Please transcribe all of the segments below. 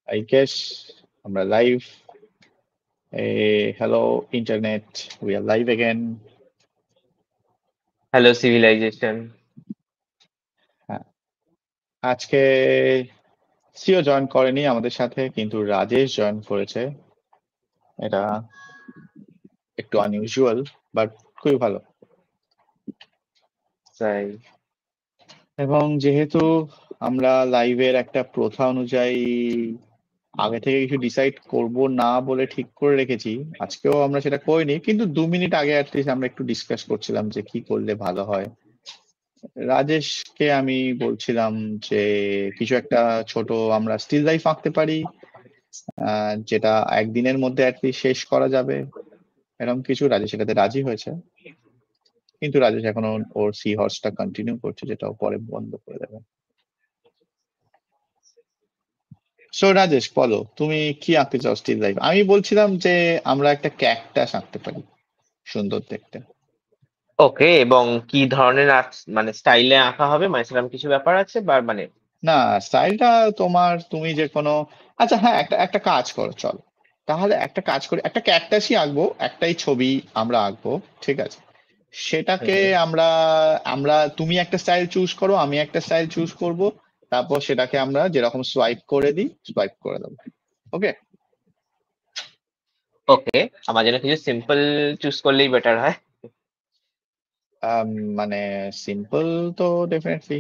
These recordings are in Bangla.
I guess আমরা live. Hello internet, we are live again. Hello civilization. হ্যাঁ, আজকে সিও জয়েন করেনি আমাদের সাথে, কিন্তু রাজেশ জয়েন করেছে। এটা একটু আনইউজুয়াল, বাট খুবই ভালো। তাই এবং যেহেতু আমরা লাইভের একটা প্রথা অনুযায়ী আগে থেকে কিছু ডিসাইড করব না বলে ঠিক করে রেখেছি, আজকেও আমরা সেটা করিনি, কিন্তু 2 মিনিট আগে অ্যাটলিস্ট আমরা একটু ডিসকাস করছিলাম যে কি করলে ভালো হয়। রাজেশকে আমি বলছিলাম যে কিছু একটা ছোট আমরা স্টিল লাইফ আঁকতে পারি, যেটা একদিনের মধ্যে অ্যাটলিস্ট শেষ করা যাবে, এরকম কিছু। রাজেশ এটাতে রাজি হয়েছে, কিন্তু রাজেশ এখনো ওর সি হর্সটা কন্টিনিউ করছে, যেটা ও পরে বন্ধ করে দেবে। সো রাজেশ, বলো তুমি কি আঁকতে চাও স্টিল লাইফ। আমি বলছিলাম যে আমরা একটা ক্যাকটাস আঁকতে পারি, সুন্দর দেখতে। ওকে, এবং কি ধরনের মানে স্টাইলে আঁকা হবে, মানে সেরকম কিছু ব্যাপার আছে বা মানে না, স্টাইলটা তোমার, তুমি যে কোনো, আচ্ছা হ্যাঁ, একটা একটা কাজ করো, চল তাহলে একটা কাজ করি, একটা ক্যাকটাসই আঁকবো, একটাই ছবি আমরা আঁকবো, ঠিক আছে? সেটাকে হুম, আমরা আমরা তুমি একটা স্টাইল চুজ করো, আমি একটা স্টাইল চুজ করব, তারপর সেটাকে আমরা যেরকম সোয়াইপ করে দিই, সোয়াইপ করে দেবো। ওকে? ওকে, আমার জন্য কিছু সিম্পল চুজ করলেই বেটার হয়। মানে সিম্পল তো ডেফিনেটলি।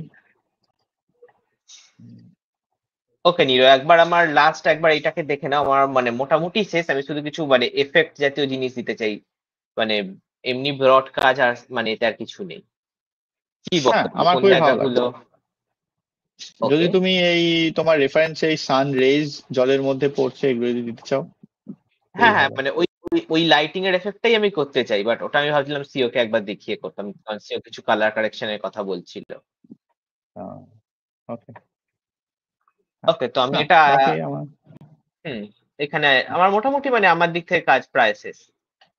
ওকে নিরো, একবার আমার লাস্ট একবার এটাকে দেখে নাও, আমার মানে মোটামুটি শেষ, আমি শুধু কিছু মানে এফেক্ট জাতীয় জিনিস দিতে চাই, মানে এমনি ব্রড কাজ আর মানে এতে আর কিছু নেই। কি হ্যাঁ, বক্তব্য, আমার কোন খুবই ভালো জায়গাগুলো? লাগছে। যদি ওকে, তুমি এই তোমার রেফারেন্স এই সান রেজ জলের মধ্যে পড়ছে, এগুলো যদি দিতে চাও খুবই হ্যাঁ হ্যাঁ, ভালো। মানে ওই ওই ওই লাইটিং এর এফেক্টটাই আমি করতে চাই, বাট ওটা আমি ভাবছিলাম সিও কে একবার দেখিয়ে করতাম, কারণ সিও কিছু কালার কারেকশনের কথা বলছিল। ওকে। ওকে, তো আমি না, এটা বাকি আমার হুম এখানে আমার মোটামুটি মানে আমার দিক থেকে কাজ প্রায় শেষ।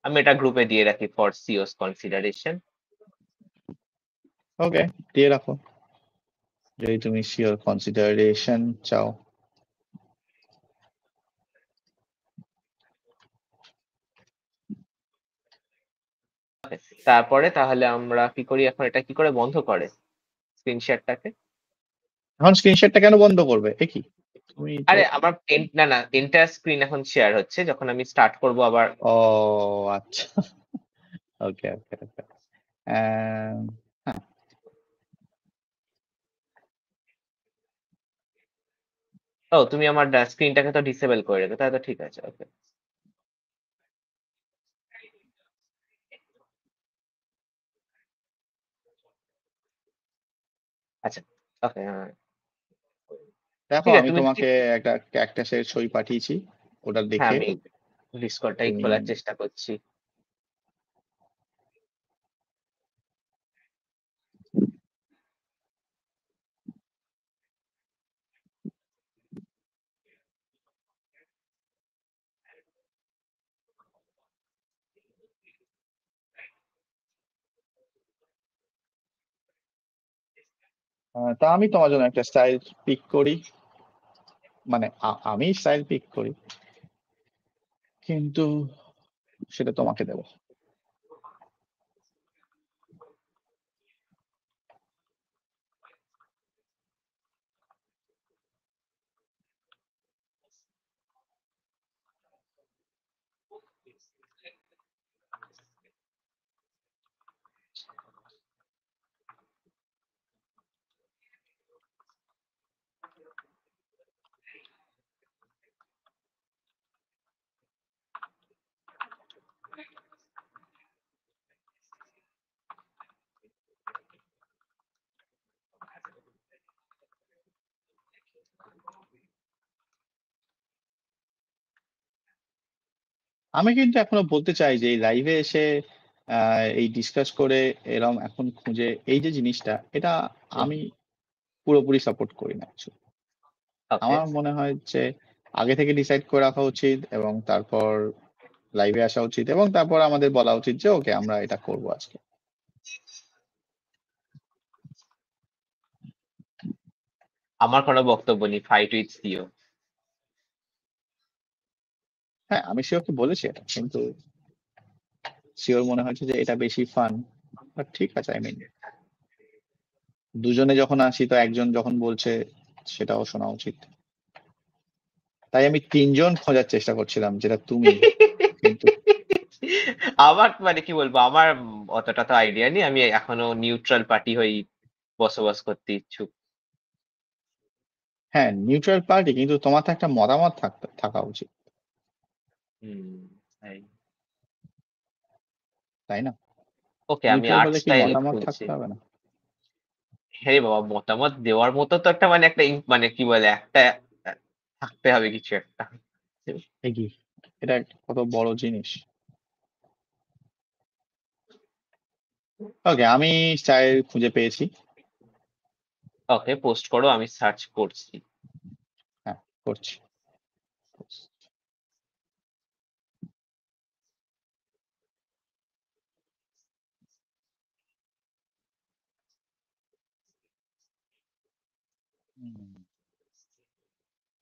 আমি এটা গ্রুপে দিয়ে রাখি ফর সিওস কনসিডারেশন। ওকে, দিয়ে রাখো যদি তুমি শিওর কনসিডারেশন চাও। তারপরে তাহলে আমরা কি করি এখন, এটা কি করে বন্ধ করে স্ক্রিন শেয়ারটাকে? এখন স্ক্রিনশটটা কেন বন্ধ করবে, এ কি? তুমি তো, আরে আমার না না, এন্টায়ার স্ক্রিন এখন শেয়ার হচ্ছে, যখন আমি স্টার্ট করব আবার। ও আচ্ছা, ওকে ওকে ওকে। হ্যাঁ, ও, তুমি আমার স্ক্রিনটাকে তো ডিসেবল করে রেখো, তাহলে তো ঠিক আছে। ওকে, আচ্ছা, ওকে, হ্যাঁ দেখো ঠিক আছে, আমি তুমি তোমাকে একটা ক্যাকটাসের ছবি পাঠিয়েছি, ওটা হ্যাঁ দেখে আমি ডিসকর্ডটাই তুমি, খোলার চেষ্টা করছি। তা আমি তোমার জন্য একটা স্টাইল পিক করি, মানে আমি স্টাইল পিক করি, কিন্তু সেটা তোমাকে দেবো। আমি কিন্তু এখনো বলতে চাই যে এই লাইভে এসে এই ডিসকাস করে এরম এখন খুঁজে এই যে জিনিসটা, এটা আমি পুরোপুরি সাপোর্ট করি না actually। ওকে, আমার মনে হয় যে আগে থেকে ডিসাইড করে রাখা উচিত, এবং তারপর লাইভে আসা উচিত, এবং তারপর আমাদের বলা উচিত যে ওকে আমরা এটা করব আজকে। আমার কোনো বক্তব্য নেই, ফাইট উইথ সিও। হ্যাঁ, আমি শিওরকে বলেছি এটা, কিন্তু শিওর মনে হচ্ছে যে এটা বেশি ফান। বাট ঠিক আছে, আই মিন দুজনে যখন আসি তো একজন যখন বলছে সেটাও শোনা উচিত। তাই আমি 3জন খোঁজার চেষ্টা করছিলাম, যেটা তুমি, কিন্তু আমার মানে কি বলবো, আমার অতটা তো আইডিয়া নেই, আমি এখনো নিউট্রাল পার্টি হয়ে বসবাস করতে ইচ্ছুক। হ্যাঁ নিউট্রাল পার্টি, কিন্তু তোমার তো একটা মতামত থাকা উচিত, তাই। তাই না? ওকে, আমি নিউট্রাল আর্ট হলে কি স্টাইল মতামত খুঁজছি। থাকতে হবে না? হ্যাঁ রে বাবা, মতামত দেওয়ার মতো তো একটা মানে একটা মানে কি বলে একটা থাকতে হবে কিছু একটা। এ কি, এটা একটা কত বড় জিনিস। ওকে, আমি স্টাইল খুঁজে পেয়েছি। ওকে, পোস্ট করো, আমি সার্চ করছি। হ্যাঁ, করছি।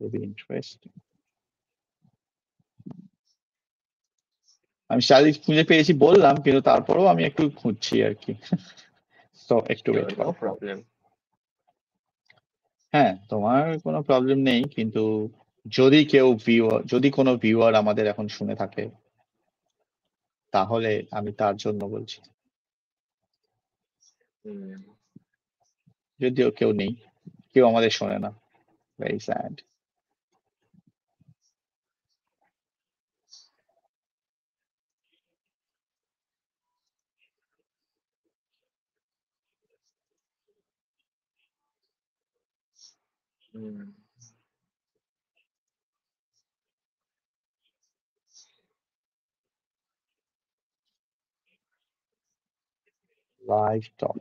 খুবই ইন্টারেস্টিং। আমি স্টাইল খুঁজে পেয়েছি বললাম, কিন্তু তারপরেও আমি একটু খুঁজছি আর কি। তো একটু ওয়েট নো করো। প্রবলেম। হ্যাঁ, তোমার কোনো প্রবলেম নেই, কিন্তু যদি কোনো ভিউয়ার আমাদের এখন শুনে থাকে, তাহলে আমি তার জন্য বলছি। যদিও কেউ নেই, কেউ আমাদের শোনে না, ভেরি স্যাড। লাইভ টক।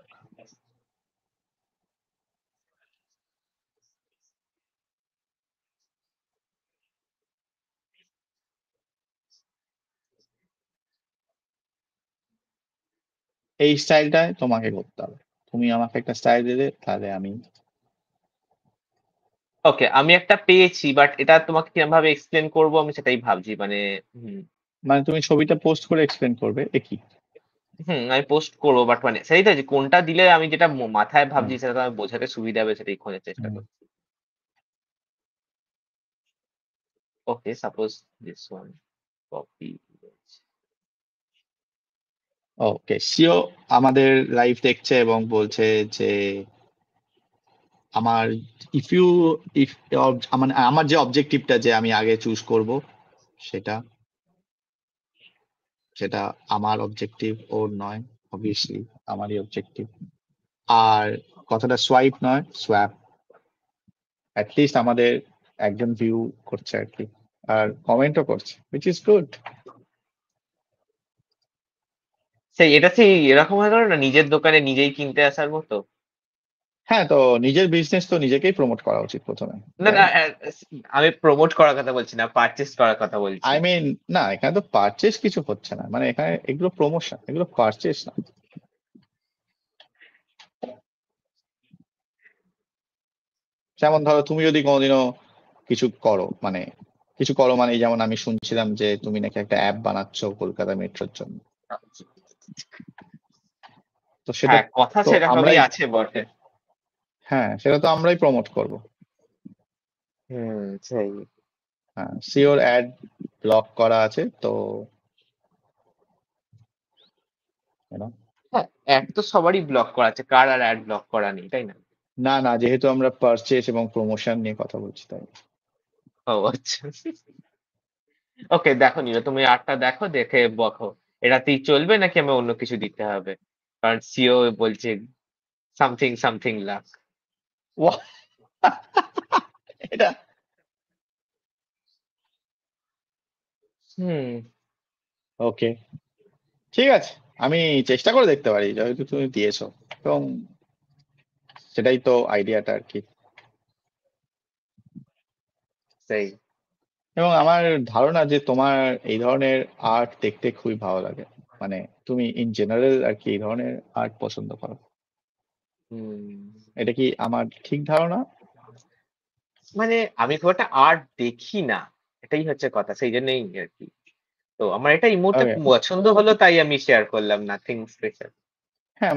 এই স্টাইলটাই তোমাকে করতে হবে। তুমি আমাকে একটা স্টাইল দিলে, তাহলে আমি ওকে, আমি একটা পেয়েছি, বাট এটা তোমাকে কিরকম ভাবে এক্সপ্লেন করবো আমি সেটাই ভাবছি, মানে মানে তুমি ছবিটা পোস্ট করে এক্সপ্লেন করবে, একই। আমি পোস্ট করবো, বাট মানে সেই তো যে কোনটা দিলে আমি যেটা মাথায় হুম, ভাবছি সেটা তো আমি বোঝাতে সুবিধা হবে, সেটাই খোঁজার চেষ্টা হুম। করছি। Okay, suppose this one, copy. Okay, সিও আমাদের লাইভ দেখছে এবং বলছে যে আমার ইফ ইউ ইফ মানে আমার যে অবজেক্টিভটা যে আমি আগে চুজ করব, সেটা সেটা আমার অবজেক্টিভ, ওর নয়। অবভিয়াসলি আমারই অবজেক্টিভ। আর কথাটা সোয়াইপ নয়, সোয়াপ। লিস্ট আমাদের একজন ভিউ করছে আর কি, আর কমেন্টও করছে, হুইচ ইজ গুড। এটা সেই এরকম হয়ে গেল না, নিজের দোকানে নিজেই কিনতে আসার মতো। হ্যাঁ, তো নিজের বিজনেস তো নিজেকেই প্রমোট করা উচিত প্রথমে, না তাই না, না? আমি প্রমোট করার কথা বলছি না, পারচেস করার কথা বলছি। আই মিন, না এখানে তো পারচেস কিছু হচ্ছে না, মানে এখানে এগুলো প্রমোশন, এগুলো পারচেস না। যেমন ধরো তুমি যদি কোনোদিনও কিছু করো মানে যেমন আমি শুনছিলাম যে তুমি নাকি একটা অ্যাপ বানাচ্ছো কলকাতা মেট্রোর জন্য। তো সেটা হ্যাঁ, কথা তো সেরকমই আমরাই, আছে বটে। হ্যাঁ সেটা তো আমরাই প্রমোট করব। সেই। হ্যাঁ, সিওর অ্যাড ব্লক করা আছে তো, you know। হ্যাঁ, অ্যাড তো সবারই ব্লক করা আছে, কার আর অ্যাড ব্লক করা নেই, তাই না? না না, যেহেতু আমরা পারচেস এবং প্রমোশন নিয়ে কথা বলছি, তাই। ও আচ্ছা। ওকে, দেখো নিলো, তুমি আর্টটা দেখো, দেখে বকো এটাতেই চলবে নাকি আমি অন্য কিছু দিতে হবে, কারণ সিও বলছে সামথিং সামথিং লাখ। Wha- এটা হুম। ওকে, ঠিক আছে, আমি চেষ্টা করে দেখতে পারি, যেহেতু তুমি দিয়েছো, এবং সেটাই তো আইডিয়াটা আর কি। সেই। এবং আমার ধারণা যে তোমার এই ধরনের আর্ট দেখতে খুবই ভালো লাগে, মানে তুমি ইন জেনারেল আর কি এই ধরনের আর্ট পছন্দ করো। হুম। এটা কি আমার ঠিক ধারণা? মানে আমি খুব একটা আর্ট দেখি না, এটাই হচ্ছে কথা, সেই জন্যই আর কি। তো আমার এটা এই মুহূর্তে ওকে। পছন্দ হলো, তাই আমি শেয়ার করলাম, নাথিং স্পেশাল। হ্যাঁ,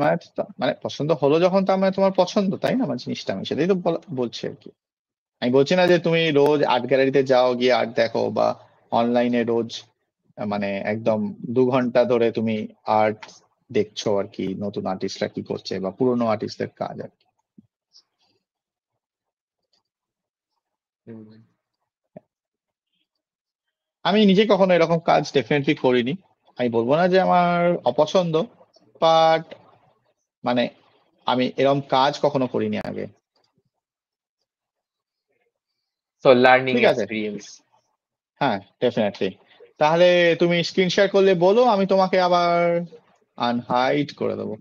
মানে পছন্দ হলো যখন, তার মানে তোমার পছন্দ, তাই না? আমার জিনিসটা আমি সেটাই তো বলছি আর কি। আমি বলছি না যে তুমি রোজ আর্ট গ্যালারিতে যাও, গিয়ে আর্ট দেখো, বা অনলাইনে রোজ মানে একদম 2 ঘন্টা ধরে তুমি আর্ট দেখছো আর কি, নতুন আর্টিস্টরা কি করছে বা পুরোনো আর্টিস্টদের কাজ আর কি। আমি নিজে কখনো এরকম কাজ ডেফিনেটলি করিনি। আমি বলবো না যে আমার অপছন্দ, বাট মানে আমি এরকম কাজ কখনো করিনি আগে। সো লার্নিং ঠিক আছে, এক্সপিরিয়েন্স। হ্যাঁ ডেফিনেটলি। তাহলে তুমি স্ক্রিন শেয়ার করলে বলো, আমি তোমাকে আবার আনহাইড করে দেবো।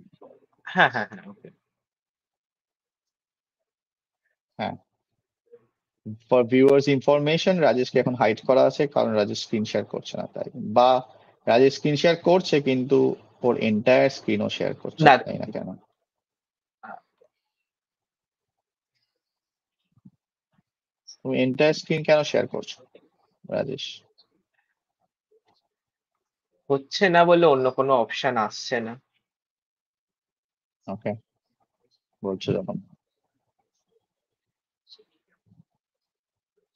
হ্যাঁ হ্যাঁ হ্যাঁ, ওকে। হ্যাঁ, ফর ভিউয়ার্স ইনফরমেশন, রাজেশকে এখন হাইড করা আছে কারণ রাজেশ স্ক্রিন শেয়ার করছে না তাই, বা রাজেশ স্ক্রিন শেয়ার করছে কিন্তু ওর এন্টায়ার স্ক্রিনও শেয়ার করছে না, না, তাই না কেন? তুমি এন্টায়ার স্ক্রিন কেন শেয়ার করছো রাজেশ? হচ্ছে না বলে অন্য কোনো অপশন আসছে না। ওকে, বলছো যখন।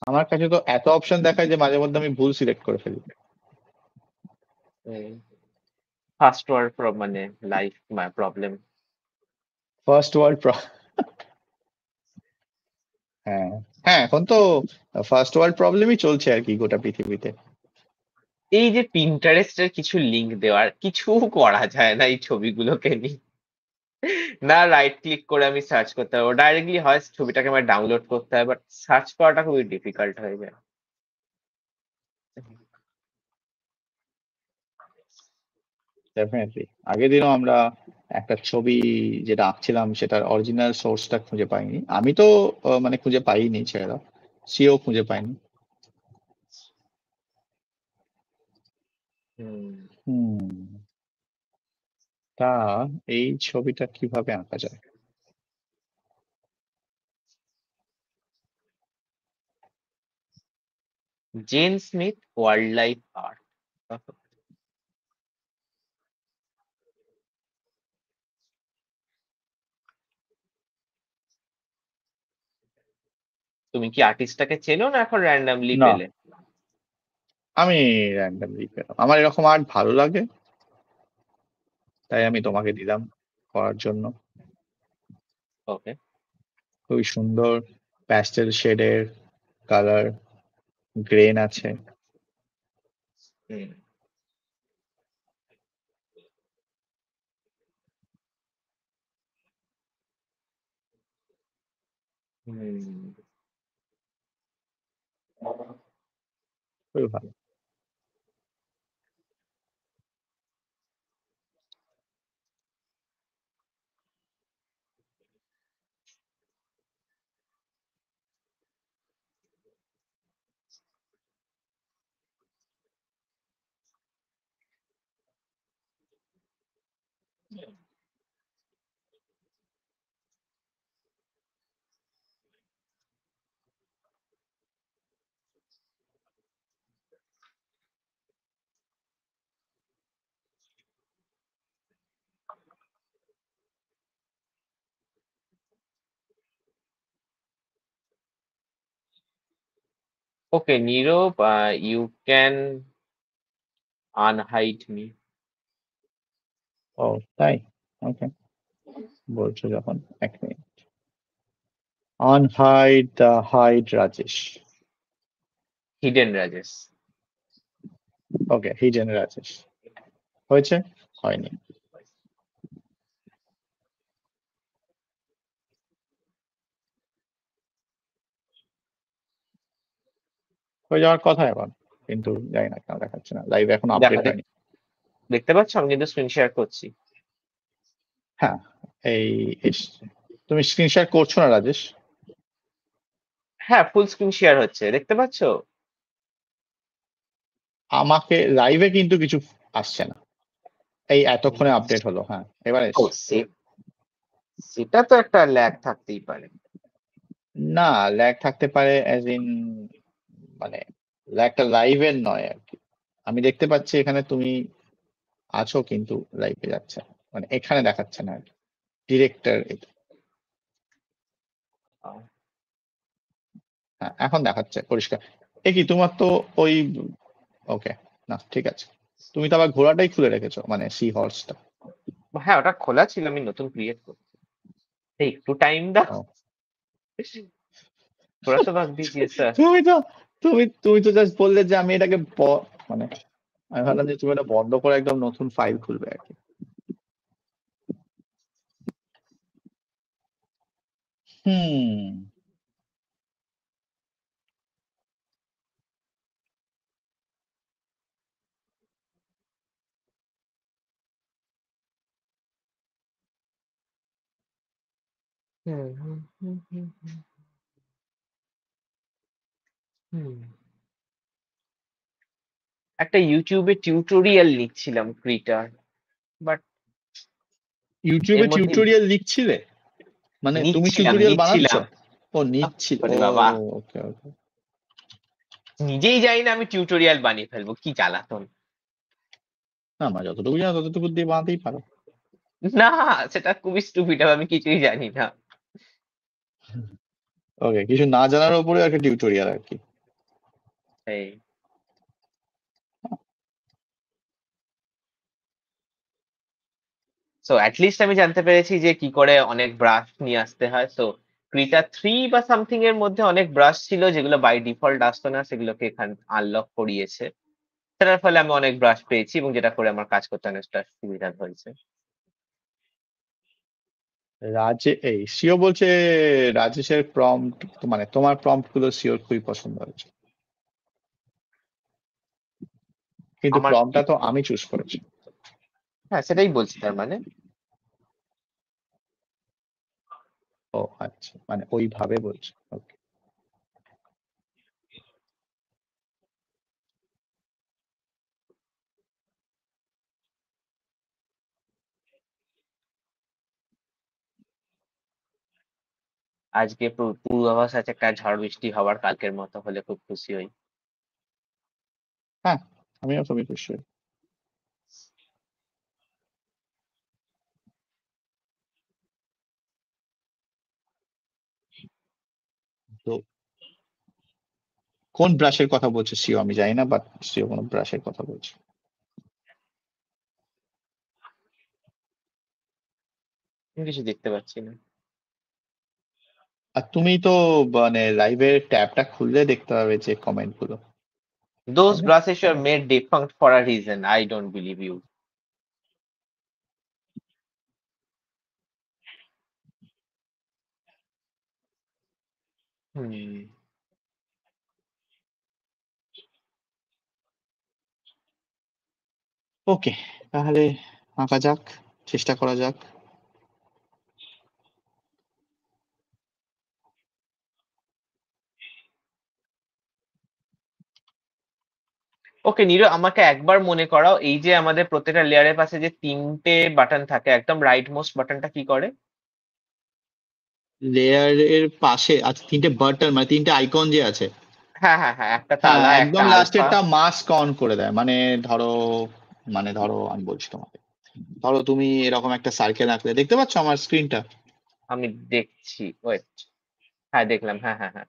আমার কাছে তো এত অপশন দেখায় যে মাঝে মধ্যে আমি ভুল সিলেক্ট করে ফেলি। ফার্স্ট ওয়ার্ল্ড মানে লাইফ প্রবলেম। First world. হ্যাঁ, হ্যাঁ, এখন তো ফার্স্ট ওয়ার্ল্ড প্রবলেমই চলছে আর কি গোটা পৃথিবীতে। এই যে পিন্টারেস্টের কিছু লিংক দেওয়ার, কিছু করা যায় না এই ছবিগুলোকে নিয়ে। না রাইট ক্লিক করে আমি সার্চ করতে পারবো, ডাইরেক্টলি হয় ছবিটাকে আমার ডাউনলোড করতে হয়, বাট সার্চ করাটা খুবই ডিফিকাল্ট হয়ে যায়। ডেফিনেটলি আগের দিনও আমরা একটা ছবি যেটা আঁকছিলাম সেটার অরিজিনাল সোর্সটা খুঁজে পাইনি। আমি তো মানে খুঁজে পাইনি, ছেড়ে দাও, সেও খুঁজে পাইনি। হুম, তা এই ছবিটা কিভাবে আঁকা যায়? Jane Smith, wild life art. তুমি কি আর্টিস্টটাকে চেনো না এখন র্যান্ডামলি না, পেলে? আমি র্যান্ডামলি পেলাম, আমার এরকম আর্ট ভালো লাগে তাই আমি তোমাকে দিলাম করার জন্য। ওকে। খুবই সুন্দর প্যাস্টেল শেডের কালার, গ্রেন আছে। হুম হুম। খুবই ভালো। Okay Nirab, you can unhide me. ও তাই, ওকে, বলছো যখন, এক minute. Unhide the hide Rajesh. Hidden Rajesh. Okay, hidden Rajesh হয়েছে, হয়নি। হয়ে যাওয়ার কথা এখন, কিন্তু জানি না কেন দেখাচ্ছে না, লাইভ এখন আপডেট হয়নি। দেখতে পাচ্ছ আমি কিন্তু স্ক্রিন শেয়ার করছি। হ্যাঁ, এই এসছে। তুমি স্ক্রিন শেয়ার করছো না রাজেশ? হ্যাঁ, ফুল স্ক্রিন শেয়ার হচ্ছে, দেখতে পাচ্ছ? আমাকে লাইভে কিন্তু কিছু আসছে না। এই এতক্ষণে আপডেট হলো, হ্যাঁ এবার ও এসছে। সেটা তো একটা ল্যাগ থাকতেই পারে। না, ল্যাগ থাকতে পারে অ্যাজ ইন, মানে একটা লাইভের নয় আর কি। আমি দেখতে পাচ্ছি এখানে তুমি আছো কিন্তু লাইভে যাচ্ছে না। মানে এখানে দেখাচ্ছে না আর কি। ডিরেক্টর হ্যাঁ এখন দেখাচ্ছে পরিষ্কার। এ কি তোমার তো ওই ওকে না ঠিক আছে, তুমি তো আবার ঘোড়াটাই খুলে রেখেছো মানে সি হর্সটা। হ্যাঁ, ওটা খোলা ছিল, আমি নতুন ক্রিয়েট করছি। এই একটু টাইম দাও। ও थोड़ा सा वक्त दीजिए सर। তুমি তো তুমি তো জাস্ট বললে যে আমি এটাকে মানে আমি ভাবলাম যে তুমি এটা বন্ধ করে একদম নতুন ফাইল খুলবে আর কি। হুম একটা ইউটিউবে টিউটোরিয়াল নিচ্ছিলাম ক্রিটার, বাট ইউটিউবে এর মধ্যে টিউটোরিয়াল লিখছিলে? মানে তুমি নিচ্ছিলাম টিউটোরিয়াল বানাচ্ছ? নিচ্ছিলাম ও আহ, নিচ্ছি ও ওরে বাবা, ওকে ওকে। নিজেই জানি না আমি টিউটোরিয়াল বানিয়ে ফেলবো, কি জ্বালাতন। না না যতটুকু জানো ততটুকু দিয়ে বানাতেই পারো। না, সেটা খুবই স্টুপিড হবে, আমি কিছুই জানি না। ওকে, কিছু না জানার উপরে একটা টিউটোরিয়াল আর কি। এই সো অ্যাটলিস্ট আমি জানতে পেরেছি যে কি করে অনেক ব্রাশ নিয়ে আসতে হয়। সো ক্রিটা 3 বা সামথিং এর মধ্যে অনেক ব্রাশ ছিল যেগুলো বাই ডিফল্ট আসতো না, সেগুলোকে এখানে আনলক করিয়েছে। সেটার ফলে আমি অনেক ব্রাশ পেয়েছি এবং যেটা করে আমার কাজ করতে অনেকটা সুবিধা হয়েছে। এই সিও বলছে রাজেশের প্রম্পট মানে তোমার প্রম্পট গুলো সিওর খুবই পছন্দ হয়েছে, কিন্তু আমার কি? প্রম্পটটা তো আমি চুজ করেছি। হ্যাঁ, সেটাই বলছি তার মানে। ও আচ্ছা, মানে ওইভাবে বলছি। ওকে। আজকে পূর্বাভাস আছে একটা ঝড় বৃষ্টি হওয়ার, কালকের মতো হলে খুব খুশি হই। হ্যাঁ আমিও খুবই খুশি হই। তো কোন ব্রাশের কথা বলছে সিও আমি জানি না, বাট সিও কোনো ব্রাশের কথা বলছে। আমি কিছু দেখতে পাচ্ছি না। আর তুমি তো মানে লাইভের ট্যাবটা খুললে দেখতে পাবে যে কমেন্ট গুলো, তাই Those না? brushes were made defunct for a reason. I don't believe you. হুম। ওকে, তাহলে আঁকা যাক, চেষ্টা করা যাক। ওকে নীরু, আমাকে একবার মনে করাও, এই যে আমাদের প্রত্যেকটা লেয়ারের পাশে যে তিনটে বাটন থাকে, একদম রাইট মোস্ট বাটনটা কি করে? লেয়ারের পাশে আচ্ছা তিনটে বাটন মানে তিনটে আইকন যে আছে। হ্যাঁ হ্যাঁ হ্যাঁ, একটা হ্যাঁ তালা, একটা একদম আলফা। লাস্টেরটা মাস্ক অন করে দেয়। ধরো মানে ধরো আমি বলছি তোমাকে, ধরো তুমি এরকম একটা সার্কেল আঁকলে, দেখতে পাচ্ছ আমার স্ক্রিনটা? আমি দেখছি, ওয়েট। হ্যাঁ দেখলাম, হ্যাঁ হ্যাঁ হ্যাঁ।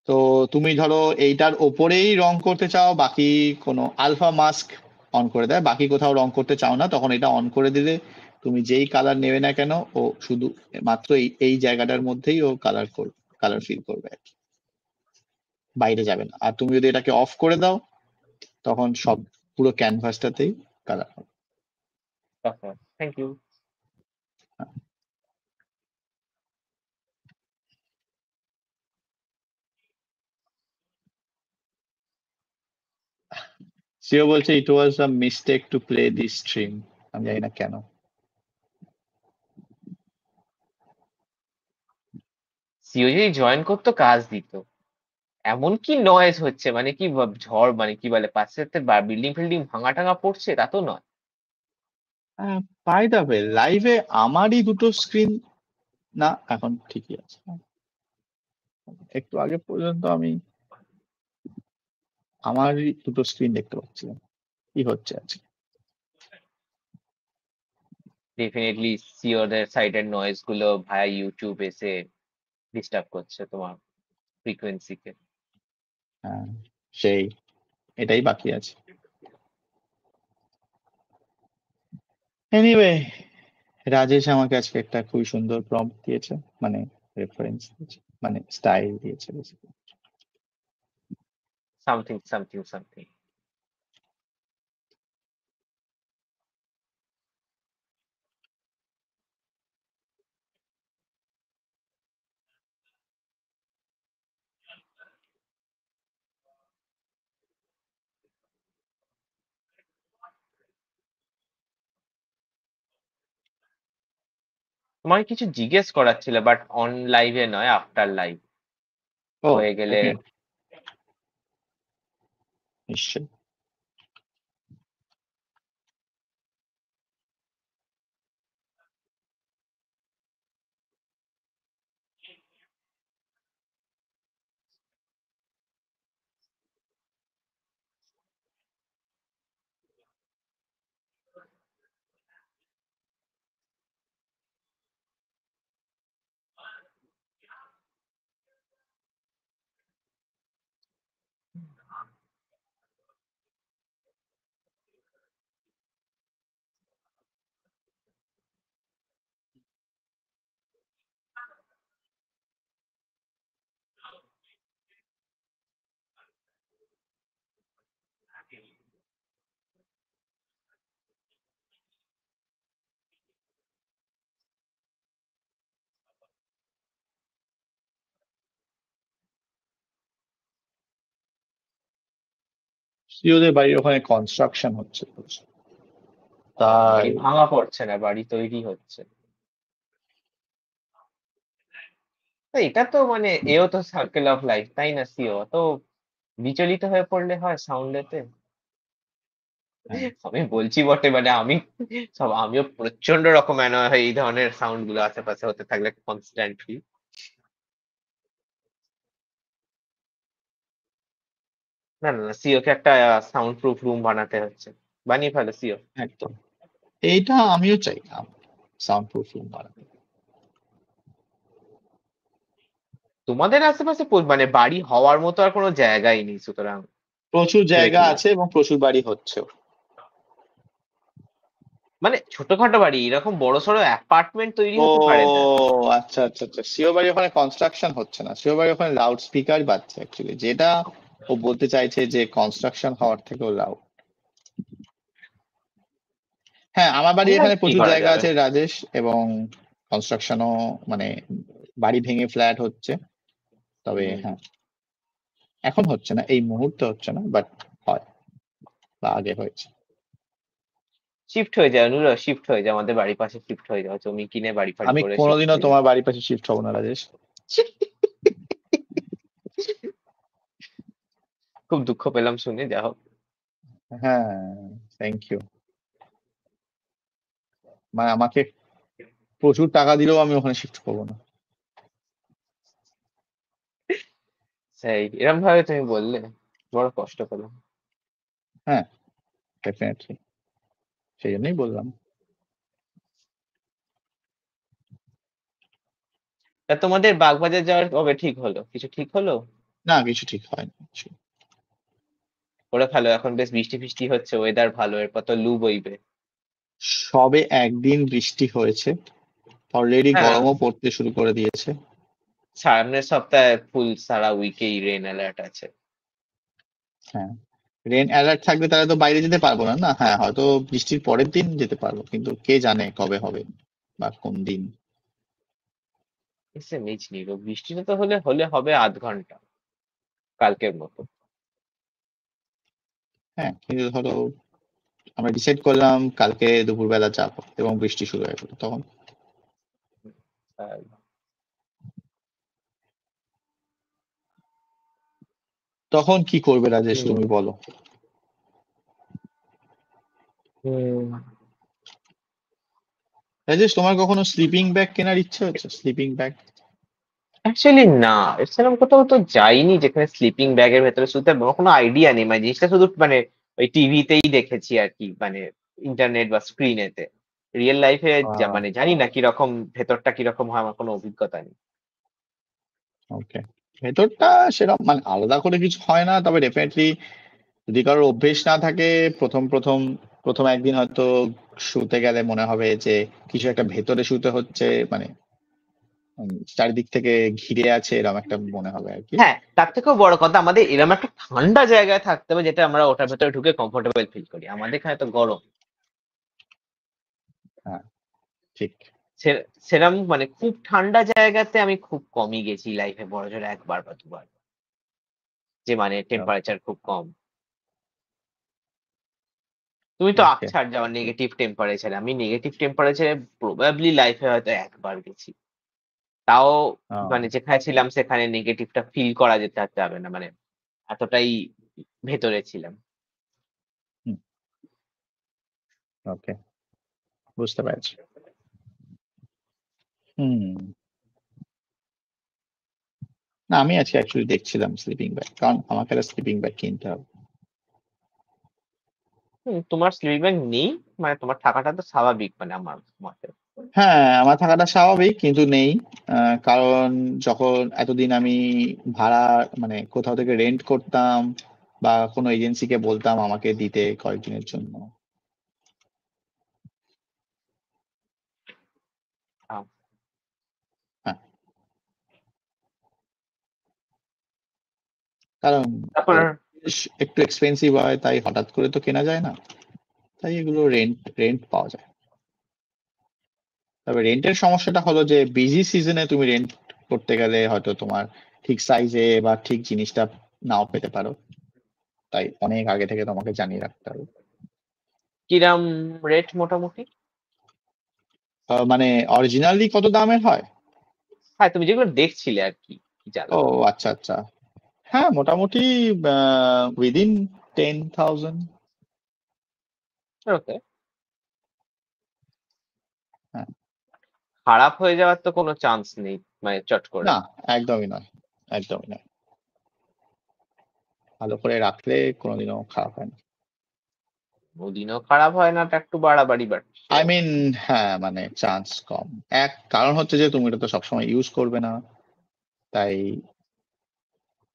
তো তুমি ধরো এইটার ওপরেই রং করতে চাও, বাকি কোনো আলফা মাস্ক অন করে দেয়, বাকি কোথাও রং করতে চাও না, তখন এটা অন করে দিলে তুমি যেই কালার নেবে না কেন ও শুধু মাত্র এই এই জায়গাটার মধ্যেই ও কালার ফিল করবে আর কি, বাইরে যাবে না। আর তুমি যদি এটাকে অফ করে দাও তখন সব পুরো ক্যানভাসটাতেই কালার হবে। Thank you. সিও বলছে it was a mistake to play this stream. আমি জানি না কেন। সিও যদি জয়েন করতো কাজ দিত। এমন কি নয়েজ হচ্ছে, মানে কি ঝড়, মানে কি বলে পাশে বিল্ডিং ফিল্ডিং ভাঙা টাঙা পড়ছে, তা তো নয়। বাই দ্য ওয়ে লাইভে আমারই দুটো স্ক্রিন না এখন ঠিকই আছে। একটু আগে পর্যন্ত আমি আমার দুটো স্ক্রিন দেখতে পাচ্ছিলাম। কি হচ্ছে আজকে? ডেফিনেটলি সিওদের সাইডের নয়েজ গুলো ভায়া ইউটিউব এসে ডিস্টার্ব করছে তোমার ফ্রিকোয়েন্সিকে। হ্যাঁ, সেই এটাই বাকি আছে। এনিওয়ে, রাজেশ আমাকে আজকে একটা খুবই সুন্দর প্রম্পট দিয়েছে, মানে রেফারেন্স দিয়েছে, মানে স্টাইল দিয়েছে basically। Something something something. তোমাকে কিছু জিজ্ঞেস করার ছিল, বাট অন লাইভে নয়, আফটার লাইভ ও হয়ে গেলে। definitely, নিশ্চয়ই। ওদের বাড়ির ওখানে কনস্ট্রাকশন হচ্ছে প্রচুর। তাই বাড়ি ভাঙা পড়ছে না, বাড়ি তৈরি হচ্ছে। তো এটা তো মানে এও তো সার্কেল অফ লাইফ, তাই না সিও? তো বিচলিত হয়ে পড়লে হয় সাউন্ডেতে। হ্যাঁ, আমি বলছি বটে, মানে আমিও প্রচন্ড রকম অ্যানয় হয় এই ধরনের সাউন্ড গুলো আশেপাশে হতে থাকলে কনস্ট্যান্টলি। না না না, সিও কে একটা সাউন্ড প্রুফ রুম বানাতে হচ্ছে। বানিয়ে ফেলো সিও। একদম। এইটা আমিও চাই, সাউন্ড প্রুফ রুম বানাতে। তোমাদের আশেপাশে মানে বাড়ি হওয়ার মতো আর কোনো জায়গাই নেই, সুতরাং প্রচুর ভেবে জায়গা কি লাভ? আছে এবং প্রচুর বাড়ি হচ্ছেও। মানে ছোটখাটো বাড়ি, এরকম বড়সড় অ্যাপার্টমেন্ট তৈরি ও হতে পারে না। আচ্ছা আচ্ছা আচ্ছা, সিও বাড়ি ওখানে কনস্ট্রাকশন হচ্ছে না, সিও বাড়ি ওখানে লাউড স্পিকার বাজছে অ্যাকচুয়ালি, যেটা ও বলতে চাইছে যে কনস্ট্রাকশন হওয়ার থেকেও লাউড। হ্যাঁ, আমার বাড়ি তাহলে আর এখানে কি প্রচুর করা জায়গা যাবে? আছে রাজেশ, এবং কনস্ট্রাকশনও মানে বাড়ি ভেঙে ফ্ল্যাট হচ্ছে। তবে হুম। হ্যাঁ, এখন হচ্ছে না, এই মুহূর্তে হচ্ছে না, বাট হয় বা আগে হয়েছে। শিফট হয়ে যাও নুরা, শিফট হয়ে যাও, আমাদের বাড়ির পাশে শিফট হয়ে যাও, জমি কিনে বাড়ি ফাড়ি আমি করে শিফট কোনোদিনও হয়ে যাও। তোমার বাড়ির পাশে শিফট হবো না রাজেশ। খুব দুঃখ পেলাম শুনে, যা হোক। হ্যাঁ, থ্যাংক ইউ। মানে আমাকে প্রচুর টাকা দিলেও আমি ওখানে শিফট করবো না। সেই এরকম ভাবে তুমি বললে বড় কষ্ট পেলাম। হ্যাঁ, ডেফিনেটলি, সেই জন্যই বললাম। তা তোমাদের বাগবাজার যাওয়ার কবে ঠিক হলো? কিছু ঠিক হলো? না, কিছু ঠিক হয়নি কিছু। করে ফেলো, এখন বেশ বৃষ্টি ফিষ্টি হচ্ছে, ওয়েদার ভালো, এরপর তো লু বইবে। সবে একদিন বৃষ্টি হয়েছে, অলরেডি হ্যাঁ, গরমও পড়তে শুরু করে দিয়েছে। সামনের সপ্তাহে ফুল সারা উইকেই রেন অ্যালার্ট আছে। হ্যাঁ, রেন অ্যালার্ট থাকবে, তাহলে তো বাইরে যেতে পারবো না। না, হ্যাঁ, হয়তো বৃষ্টির পরের দিন যেতে পারবো, কিন্তু কে জানে কবে হবে বা কোন দিন। এসে মিচ নিল, বৃষ্টিটা তো হলে হলে হবে 0.5 ঘন্টা, কালকের মতো। হ্যাঁ, কিন্তু ধরো আমরা ডিসাইড করলাম কালকে দুপুরবেলা যাবো এবং বৃষ্টি শুরু হয়ে গেলো, তখন আর তখন কি করবে রাজেশ, হুম, তুমি বলো। হুম, রাজেশ, তোমার কখনো স্লিপিং ব্যাগ কেনার ইচ্ছে হচ্ছে? Sleeping bag? অ্যাকচুয়ালি না, এরকম কোথাও তো যাইনি যেখানে স্লিপিং ব্যাগের ভেতরে শুতে হবে। আমার কোনো আইডিয়া নেই, মানে জিনিসটা শুধু মানে ওই টিভিতেই দেখেছি আর কি, মানে ইন্টারনেট বা স্ক্রিনেতে। রিয়েল লাইফে মানে জানি না কিরকম, ভেতরটা কিরকম হয়, আমার কোনো অভিজ্ঞতা নেই। ওকে, ভেতরটা সেরকম মানে আলাদা করে কিছু হয় না, তবে ডেফিনেটলি যদি কারোর অভ্যেস না থাকে, প্রথম প্রথম প্রথম একদিন হয়তো শুতে গেলে মনে হবে যে কিছু একটা ভেতরে শুতে হচ্ছে, মানে চারিদিক থেকে ঘিরে আছে এরকম একটা মনে হবে আর কি। হ্যাঁ, তার থেকেও বড় কথা, আমাদের এরকম একটা ঠান্ডা জায়গায় থাকতে হবে যেটা আমরা ওটার ভেতরে ঢুকে কমফোর্টেবল ফিল করি। আমাদের এখানে তো গরম। হ্যাঁ, ঠিক। সেরম মানে খুব ঠান্ডা জায়গাতে আমি খুব কমই গেছি লাইফে, বড়জোর একবার বা দুবার, যে মানে টেম্পারেচার খুব কম। তুমি তো ওকে। আকছাড় যাওয়া নেগেটিভ টেম্পারেচারে, আমি নেগেটিভ টেম্পারেচারে প্রবাবলি লাইফে হয়তো একবার গেছি। তাও মানে যেখানে ছিলাম সেখানে নেগেটিভটা ফিল করা যেতে আর যাবে না, মানে এতটাই ভেতরে ছিলাম। ওকে, বুঝতে পারছি। হুম। না, আমি আজকে অ্যাকচুয়ালি দেখছিলাম স্লিপিং ব্যাগ, কারণ আমাকে একটা স্লিপিং ব্যাগ কিনতে হবে। তোমার স্লিপিং ব্যাগ নেই মানে তোমার থাকাটা তো স্বাভাবিক, মানে আমার মতে। হ্যাঁ, আমার থাকাটা স্বাভাবিক, কিন্তু নেই। কারণ যখন এতদিন আমি ভাড়া মানে কোথাও থেকে রেন্ট করতাম বা কোনো এজেন্সিকে বলতাম আমাকে দিতে কয়েকদিনের জন্য। আহ, হ্যাঁ, কারণ তারপর জিনিস একটু এক্সপেন্সিভ হয়, তাই হঠাৎ করে তো কেনা যায় না, তাই এগুলো রেন্ট রেন্ট পাওয়া যায়। তবে রেন্টের সমস্যাটা হলো যে বিজি সিজনে তুমি রেন্ট করতে গেলে হয়তো তোমার ঠিক সাইজে বা ঠিক জিনিসটা নাও পেতে পারো, তাই অনেক আগে থেকে তোমাকে জানিয়ে রাখতে হবে। কিরাম রেট মোটামুটি? মানে অরিজিনালি কত দামের হয়? হ্যাঁ, তুমি যেগুলো দেখছিলে আর কি, কি ও, জানলাম। আচ্ছা আচ্ছা। হ্যাঁ, মোটামুটি উইদিন 10,000। ওকে। হ্যাঁ। খারাপ হয়ে যাওয়ার তো কোনো চান্স নেই, মানে চট করে। না, একদমই নয়, একদমই নয়। ভালো করে রাখলে কোনোদিনও খারাপ হয় না। ওদিনও খারাপ হয় না, তা একটু বাড়াবাড়ি, বাট আই মিন, হ্যাঁ মানে চান্স কম। এক কারণ হচ্ছে যে তুমি এটা তো সবসময় ইউজ করবে না, তাই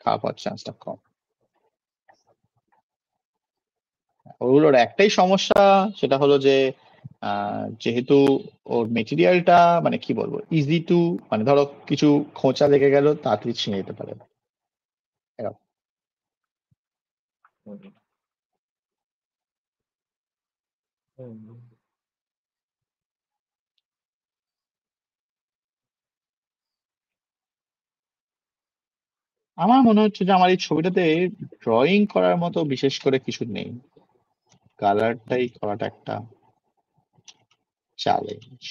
খারাপ হওয়ার চান্সটা কম। ওগুলোর একটাই সমস্যা, সেটা হলো যে যেহেতু ওর মেটেরিয়ালটা মানে কি বলবো, ইজি টু, মানে ধরো কিছু খোঁচা লেগে গেল তাড়াতাড়ি ছিঁড়ে যেতে পারে এরকম। আমার মনে হচ্ছে যে আমার এই ছবিটাতে ড্রয়িং করার মতো বিশেষ করে কিছু নেই, কালারটাই করাটা একটা চ্যালেঞ্জ।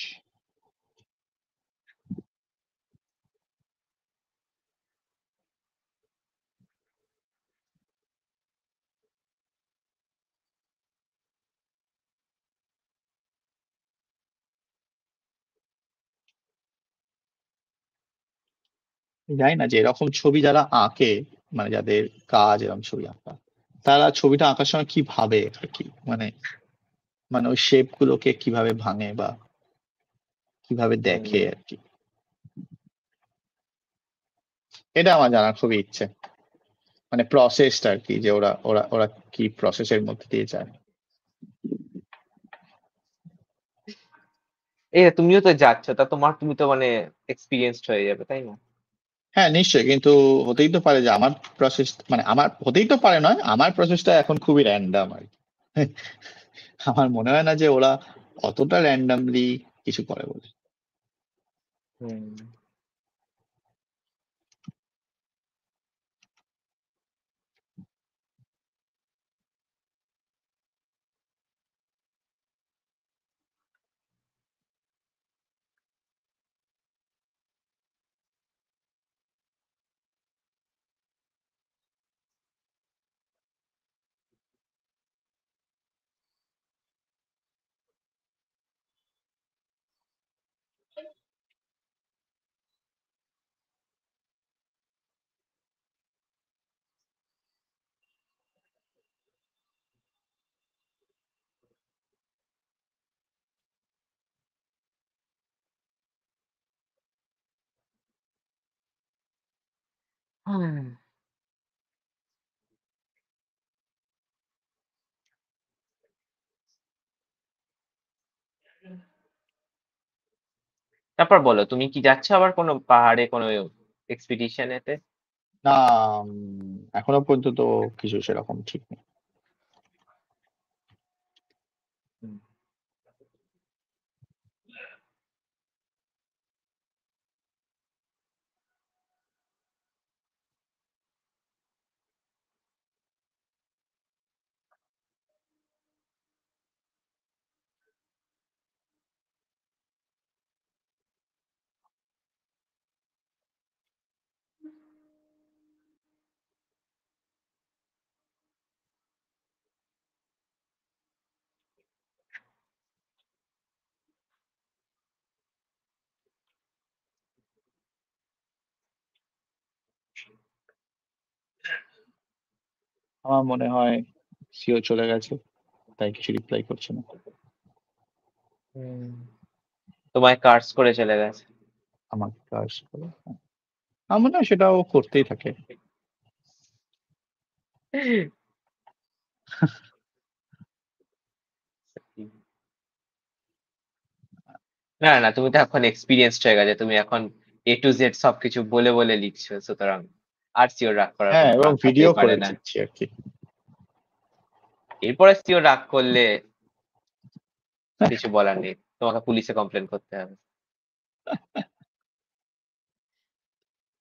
জানি না যে এরকম ছবি যারা আঁকে, মানে যাদের কাজ এরকম ছবি আঁকা, তারা ছবিটা আঁকার সময় কি ভাবে আর কি, মানে মানে ওই শেপ গুলোকে কিভাবে ভাঙে বা কিভাবে দেখে আর কি, এটা আমার জানার খুবই ইচ্ছে। মানে প্রসেসটা আর কি, যে ওরা ওরা ওরা কি প্রসেসের মধ্যে দিয়ে যায়। এই যে তুমিও তো যাচ্ছ, তা তুমি তো মানে এক্সপিরিয়েন্সড হয়ে যাবে, তাই না? হ্যাঁ, নিশ্চয়ই, কিন্তু হতেই তো পারে যে আমার প্রসেস, মানে আমার হতেই তো পারে নয়, আমার প্রসেসটা এখন খুবই র্যান্ডাম আর কি। আমার মনে হয় না যে ওরা অতটা র্যান্ডামলি কিছু করে বলে। হুম। তারপর বলো, তুমি কি যাচ্ছ আবার কোনো পাহাড়ে কোনো এক্সপিডিশন এতে? না, এখনো পর্যন্ত তো কিছু সেরকম ঠিক নেই। আমার মনে হয় সিও চলে গেছে, তাই কিছু রিপ্লাই করছে না। তোমায় কার্স করে চলে গেছে। আমার কাজ করে, আমার মনে হয় সেটাও করতেই থাকে। না না, তুমি তো এখন এক্সপিরিয়েন্সড হয়ে গেছে, তুমি এখন A to Z সবকিছু বলে বলে লিখছো, সুতরাং আর সিওর রাগ করার হ্যাঁ, কোনো এবং কারণ ভিডিও থাকতেই পারে করে না। দিচ্ছি আর কি। এরপরে সিওর রাগ করলে কিছু বলার নেই, তোমাকে পুলিশে কমপ্লেন করতে হবে।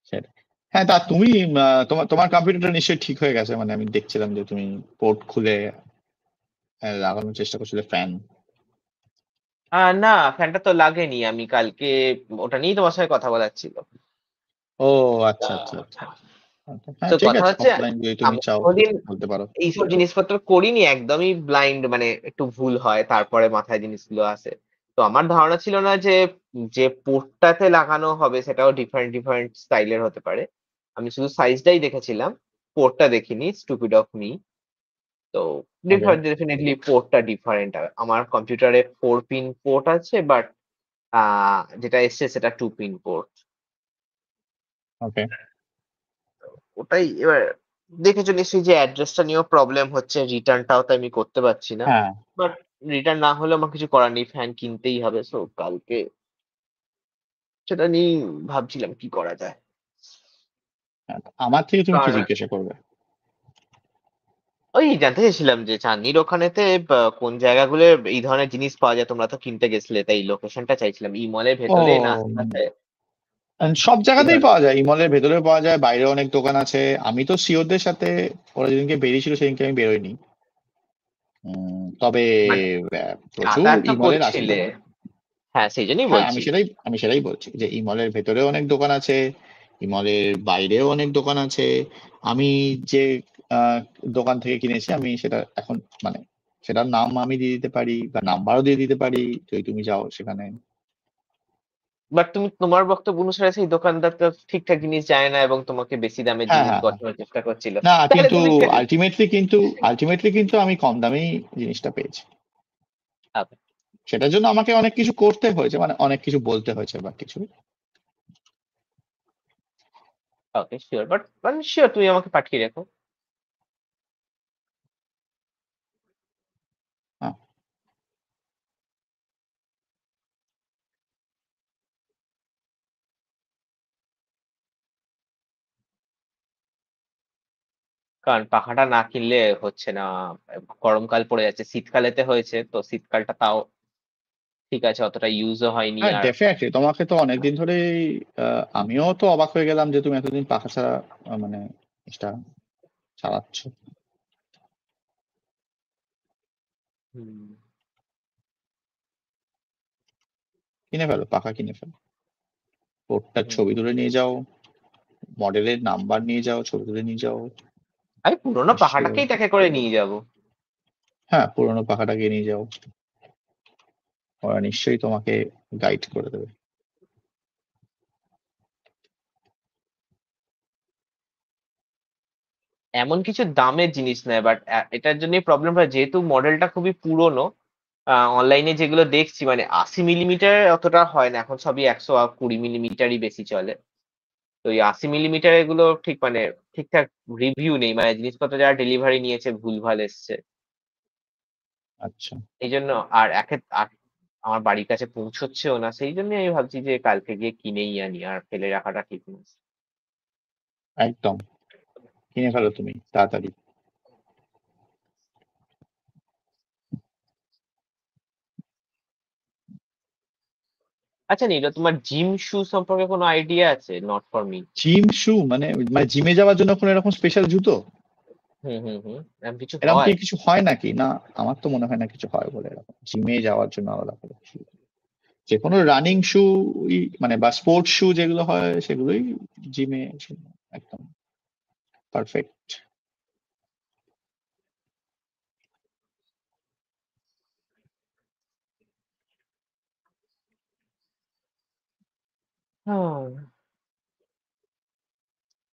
সেটাই। হ্যাঁ, তা তুমি তোমার তোমার কম্পিউটারটা নিশ্চয়ই ঠিক হয়ে গেছে, মানে আমি দেখছিলাম যে তুমি পোর্ট খুলে লাগানোর চেষ্টা করছিলে ফ্যান। না, ফ্যানটা তো লাগেনি, আমি কালকে ওটা নিয়েই তোমার সঙ্গে কথা বলার ছিল। ও আচ্ছা আচ্ছা আচ্ছা। হ্যাঁ তো ঠিক কথা আছে, হচ্ছে, অফলাইন যদি তুমি আমি চাও কোনোদিন বলতে পারো। এইসব জিনিসপত্র করিনি, একদমই ব্লাইন্ড, মানে একটু ভুল হয় তারপরে মাথায় জিনিসগুলো আসে। তো আমার ধারণা ছিল না যে যে পোর্টটাতে লাগানো হবে সেটাও ডিফারেন্ট ডিফারেন্ট স্টাইলের হতে পারে। আমি শুধু সাইজটাই দেখেছিলাম, পোর্টটা দেখিনি, স্টুপিড অফ মি। তো ওকে ডেফিনেটলি পোর্টটা ডিফারেন্ট। আমার কম্পিউটারে 4 পিন পোর্ট আছে, বাট যেটা এসছে সেটা 2 পিন পোর্ট। ওকে। ওটাই এবার দেখেছো নিশ্চয়ই যে অ্যাড্রেসটা নিয়েও প্রবলেম হচ্ছে, রিটার্নটাও তো আমি করতে পারছি না। হ্যাঁ বাট রিটার্ন না হলে আমার কিছু করার নেই, ফ্যান কিনতেই হবে। সো কালকে সেটা নিয়েই ভাবছিলাম কি করা যায়। হ্যাঁ, আমার থেকে তুমি কি কারণ জিজ্ঞাসা করবে? ওই জানতে চাইছিলাম যে চাঁদনির ওখানেতে কোন জায়গাগুলো এই ধরনের জিনিস পাওয়া যায়, তোমরা তো কিনতে গেছিলে, তাই লোকেশনটা চাইছিলাম। ই মলের ভেতরে না ও আশেপাশে সব এই জায়গাতেই ধরনের। পাওয়া যায়, ইমলের ভেতরেও পাওয়া যায়, বাইরে অনেক দোকান আছে। আমি তো সিওদের সাথে ওরা যেদিনকে বেরিয়েছিল সেদিনকে আমি বেরোইনি। তবে মানে প্রচুর যাতায়াত তো ইমলের করছিলে, আশেপাশে। হ্যাঁ সেই জন্যই হ্যাঁ, বলছি। আমি সেটাই বলছি যে ইমলের ভেতরেও অনেক দোকান আছে, ইমলের বাইরেও অনেক দোকান আছে। আমি যে আহ, দোকান থেকে কিনেছি আমি সেটা এখন মানে সেটার নাম আমি দিয়ে দিতে পারি বা নাম্বারও দিয়ে দিতে পারি, যদি তুমি যাও সেখানে। বাট তুমি তোমার বক্তব্য অনুসারে সেই দোকানদার তো ঠিকঠাক জিনিস যায় না এবং তোমাকে বেশি দামের হ্যাঁ জিনিস হ্যাঁ হ্যাঁ। গঠানোর চেষ্টা করছিল। না তাহলে কিন্তু তুমি আলটিমেটলি কিন্তু আমি কম দামেই জিনিসটা পেয়েছি। সেটার জন্য আমাকে অনেক কিছু করতে হয়েছে, মানে অনেক কিছু বলতে হয়েছে বা কিছু। ওকে শিওর, বাট মানে শিওর তুমি আমাকে পাঠিয়ে রেখো। হ্যাঁ কারণ পাখাটা না কিনলে হচ্ছে না, গরমকাল পড়ে যাচ্ছে, শীতকালেতে হয়েছে তো শীতকালটা তাও ঠিক আছে, অতটা ইউজও হয়নি হ্যাঁ আর। ডেফিনেটলি তোমাকে তো অনেকদিন ধরেই আমিও তো অবাক হয়ে গেলাম যে তুমি এতদিন পাখা ছাড়া মানে জিনিসটা চালাচ্ছ। হুম, কিনে ফেলো, পাখা কিনে ফেলো, পোর্টটার হুম। ছবি তুলে নিয়ে যাও, মডেলের নাম্বার নিয়ে যাও, ছবি তুলে নিয়ে যাও। আমি পুরোনো নিশ্চয়ই। পাখাটাকেই তাকে করে নিয়ে যাব। হ্যাঁ, পুরোনো পাখাটাকে নিয়ে যাও, ওরা নিশ্চয়ই তোমাকে গাইড করে দেবে। এমন কিছু দামের জিনিস নয়, বাট এটার জন্য প্রবলেম হয় যেহেতু মডেলটা খুবই পুরনো। অনলাইনে যেগুলো দেখছি মানে 80 মিলিমিটার অতটা হয় না, এখন সবই 120 মিলিমিটারই বেশি চলে। তো ওই 80 মিলিমিটার এগুলো ঠিক মানে ঠিকঠাক রিভিউ নেই, মানে জিনিসপত্র যারা ডেলিভারি নিয়েছে ভুলভাল এসছে। আচ্ছা, এই জন্য আর আমার বাড়ির কাছে পৌঁছচ্ছেও না, সেই জন্য আমি ভাবছি যে কালকে গিয়ে কিনেই আনি, আর ফেলে রাখাটা ঠিক না। একদম কিনে ফেলো তুমি তাড়াতাড়ি। আচ্ছা নীলা, তোমার জিম শু সম্পর্কে কোনো আইডিয়া আছে? Not for me. জিম শু মানে মানে জিমে যাওয়ার জন্য কোনো এরকম স্পেশাল জুতো? হুম হুম হুম, এরকম কিছু এরকম কি হয়? কিছু হয় নাকি? না, আমার তো মনে হয় না কিছু হয় বলে এরকম জিমে যাওয়ার জন্য আলাদা করে shoe। যে কোনো রানিং শু মানে বা স্পোর্টস শু যেগুলো হয় সেগুলোই জিমে একদম পারফেক্ট। হ্যাঁ,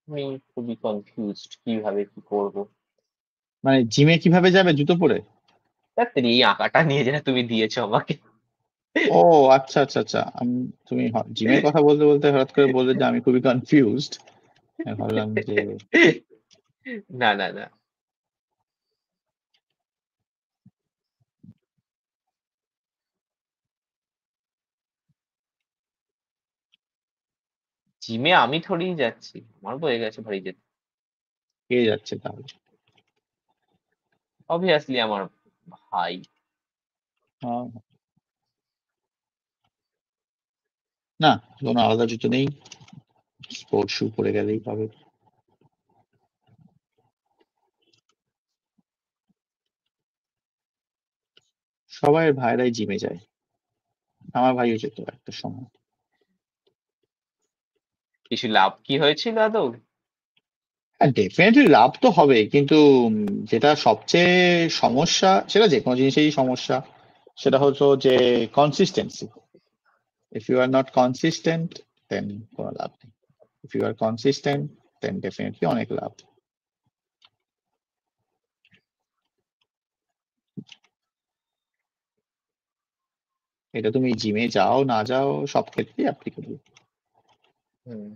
আমি খুবই কনফিউজড কিভাবে কি করবো। মানে জিমে কিভাবে যাবে জুতো পরে? তাড়াতাড়ি এই আঁকাটা নিয়ে যেটা তুমি দিয়েছো আমাকে। ও আচ্ছা আচ্ছা আচ্ছা, তুমি জিমের কথা বলতে বলতে হঠাৎ করে বললে যে আমি খুবই কনফিউজড। ভাবলাম যে না না না, জিমে আমি থোড়ি যাচ্ছি, আমার বয়ে গেছে ভাই যেতে। কে যাচ্ছে তাহলে? অবভিয়াসলি আমার ভাই। আহ, না, কোনো আলাদা জুতো নেই, স্পোর্টস শু পরে গেলেই পাবে। সবাই ভাইরাই জিমে যায়, আমার ভাইও যেত একটা সময়। কিছু লাভ কি হয়েছিল আদৌ? হ্যাঁ ডেফিনেটলি লাভ তো হবে, কিন্তু যেটা সবচেয়ে সমস্যা, সেটা যে কোনো জিনিসেরই সমস্যা, সেটা হলো যে consistency. If you are not consistent then কোনো লাভ নেই। If you are consistent then definitely অনেক লাভ। এটা তুমি জিমে যাও না যাও সব ক্ষেত্রেই অ্যাপ্লিকেবল। হুম।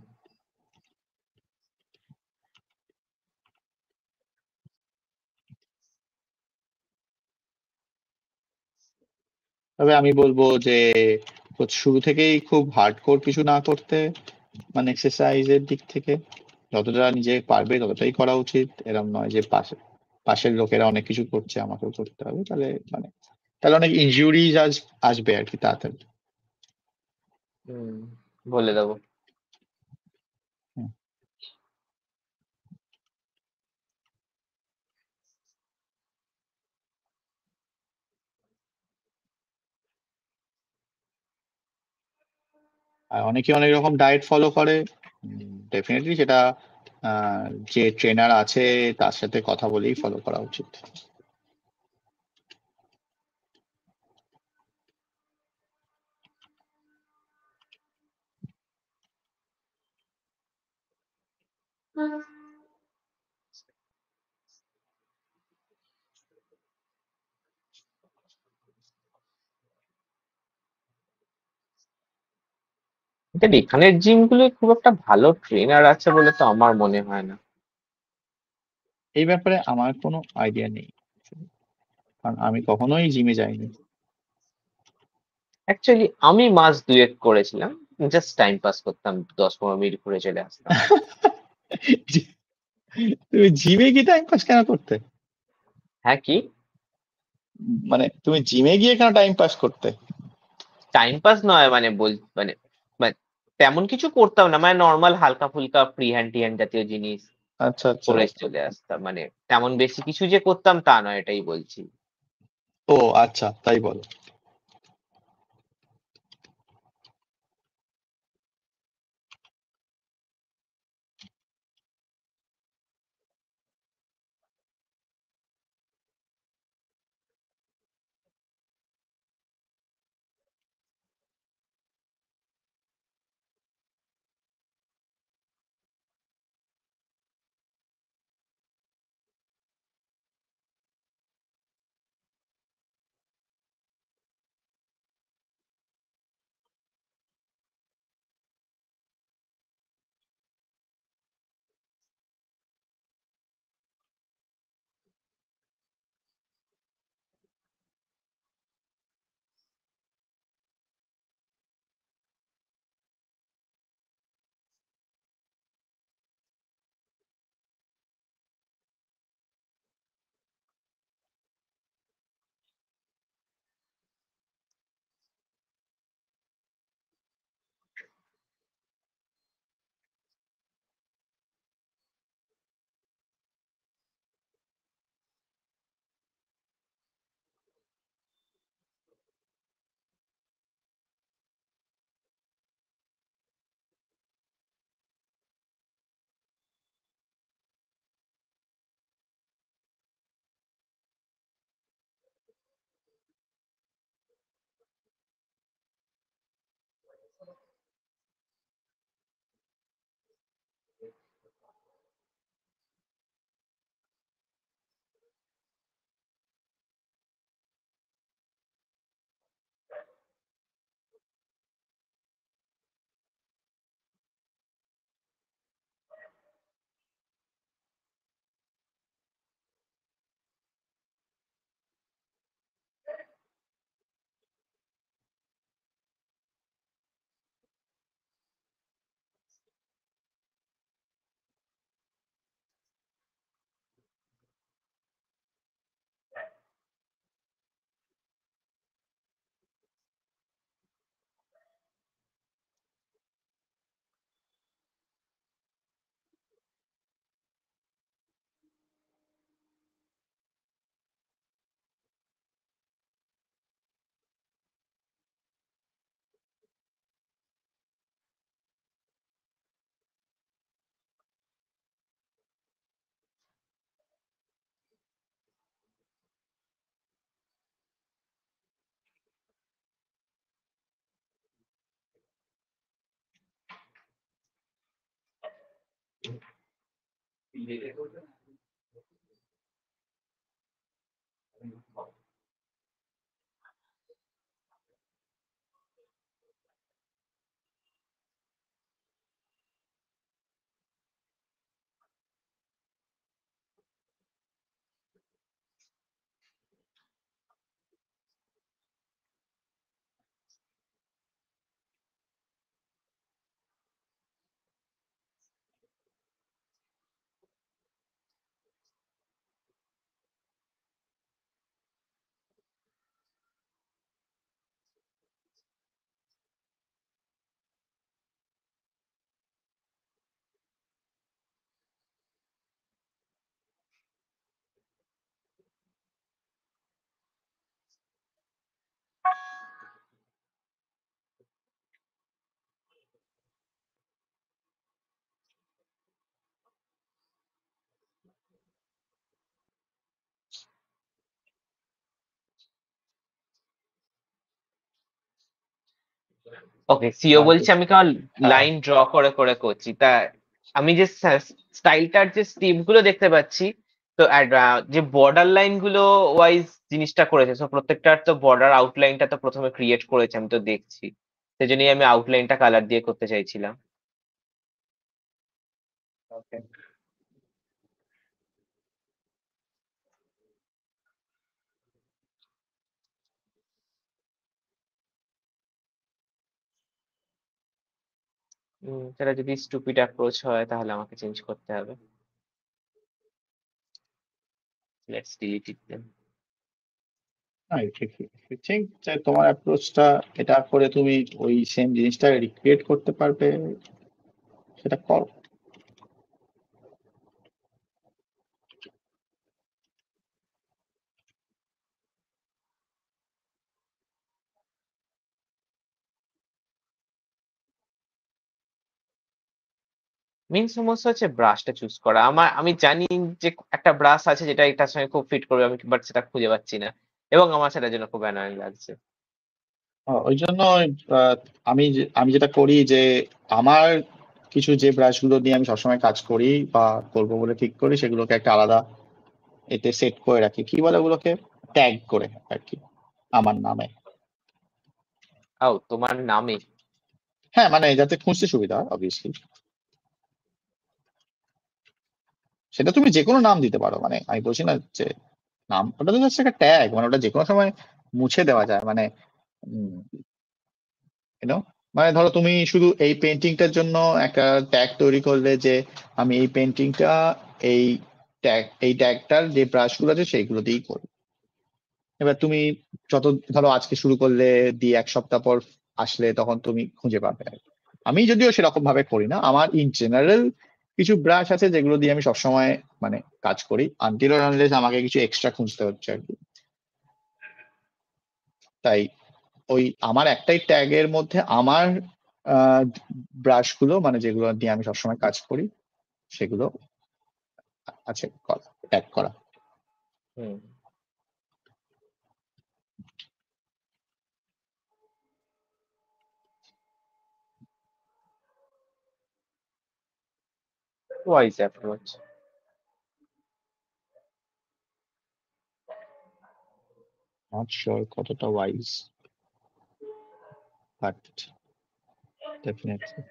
তবে আমি বলবো যে শুরু থেকেই খুব হার্ডকোর কিছু না করতে, মানে এক্সারসাইজের দিক থেকে যতটা নিজে পারবে ততটাই করা উচিত। এরম নয় যে পাশের লোকেরা অনেক কিছু করছে আমাকেও করতে হবে, তাহলে মানে তাহলে অনেক ইনজুরিজ আসবে আর কি তাড়াতাড়ি। হুম, বলে দেবো। হুম। আর অনেকে অনেক রকম ডায়েট ফলো করে, ডেফিনেটলি সেটা যে ট্রেনার আছে তার সাথে কথা বলেই ফলো করা উচিত। দেখ, এখানের জিম গুলো খুব একটা ভালো ট্রেনার আছে বলে তো আমার মনে হয় না। এই ব্যাপারে আমার কোনো আইডিয়া নেই, কারণ আমি কখনোই জিমে যাইনি। অ্যাকচুয়ালি আমি মাস দুয়েক করেছিলাম, জাস্ট টাইম পাস করতাম, 10-15 মিনিট ঘুরে চলে আসতাম। তুমি জিমে গিয়ে টাইম পাস কেন করতে? হ্যাঁ কি? মানে তুমি জিমে গিয়ে কেন টাইম পাস করতে? টাইম পাস নয়, মানে মানে মানে তেমন কিছু করতাম না, মানে নর্মাল হালকা ফুলকা ফ্রি হ্যান্ড টি হ্যান্ড জাতীয় জিনিস আচ্ছা আচ্ছা। করে চলে আসতাম, মানে তেমন বেশি কিছু যে করতাম তা নয়, এটাই বলছি। ও আচ্ছা, তাই বলো। ওকে, সিও বলছে আমি কেমন হ্যাঁ লাইন ড্র করে করে করছি, তা আমি যে স্টাইলটার যে স্টেপ গুলো দেখতে পাচ্ছি, তো যে বর্ডার লাইন গুলো ওয়াইজ জিনিসটা করেছে, তো প্রত্যেকটার তো বর্ডার আউটলাইনটা তো প্রথমে ক্রিয়েট করেছে, আমি তো দেখছি, সেই জন্যই আমি আউটলাইনটা কালার দিয়ে করতে চাইছিলাম। ওকে সেটা যদি স্টুপিড অ্যাপ্রোচ হয় তাহলে আমাকে চেঞ্জ করতে হবে। লেটস ডিলিট ইট দেন। হ্যাঁ ঠিক ঠিক যে তোমার অ্যাপ্রোচটা এটা করে তুমি ওই সেম জিনিসটা রিক্রিয়েট করতে পারবে, সেটা করো। মেন সমস্যা হচ্ছে ব্রাশটা চুজ করা। আমি জানি যে একটা ব্রাশ আছে যেটা এটার সঙ্গে খুব ফিট করবে, আমি বাট সেটা খুঁজে পাচ্ছি না, এবং আমার সেটার জন্য খুব অ্যানয়েং লাগছে। ওই জন্য আহ, আমি যেটা করি যে আমার কিছু যে ব্রাশগুলো দিয়ে আমি সবসময় কাজ করি বা করবো বলে ঠিক করি, সেগুলোকে একটা আলাদা এতে সেট করে রাখি, কি বলে ওগুলোকে, ট্যাগ করে আর কি, আমার নামে। আও, তোমার নামে? হ্যাঁ মানে যাতে খুঁজতে সুবিধা হয় অবভিয়াসলি। সেটা তুমি যে কোনো নাম দিতে পারো, মানে আমি বলছি না যে নাম, ওটা তো জাস্ট একটা ট্যাগ, মানে ওটা যে কোনো সময় মুছে দেওয়া যায়, মানে ইউনো, মানে ধরো তুমি শুধু এই পেন্টিংটার জন্য একটা ট্যাগ তৈরি করলে যে আমি এই পেন্টিংটা এই এই ট্যাগটার যে ব্রাশগুলো আছে সেইগুলো দিয়েই করবো। এবার তুমি যত, ধরো আজকে শুরু করলে দিয়ে এক সপ্তাহ পর আসলে তখন তুমি খুঁজে পাবে আর কি। আমি যদিও সেরকম ভাবে করি না, আমার ইন জেনারেল কিছু ব্রাশ আছে যেগুলো দিয়ে আমি সবসময় মানে কাজ করি, আনটিল আনলেস আমাকে কিছু এক্সট্রা খুঁজতে হচ্ছে আর কি। তাই ওই আমার একটাই ট্যাগের মধ্যে আমার ব্রাশ গুলো, মানে যেগুলো দিয়ে আমি সবসময় কাজ করি, সেগুলো আছে ট্যাগ করা। হুম। Wise approach. নট শিওর কতটা ওয়াইজ, বাট ডেফিনেটলি।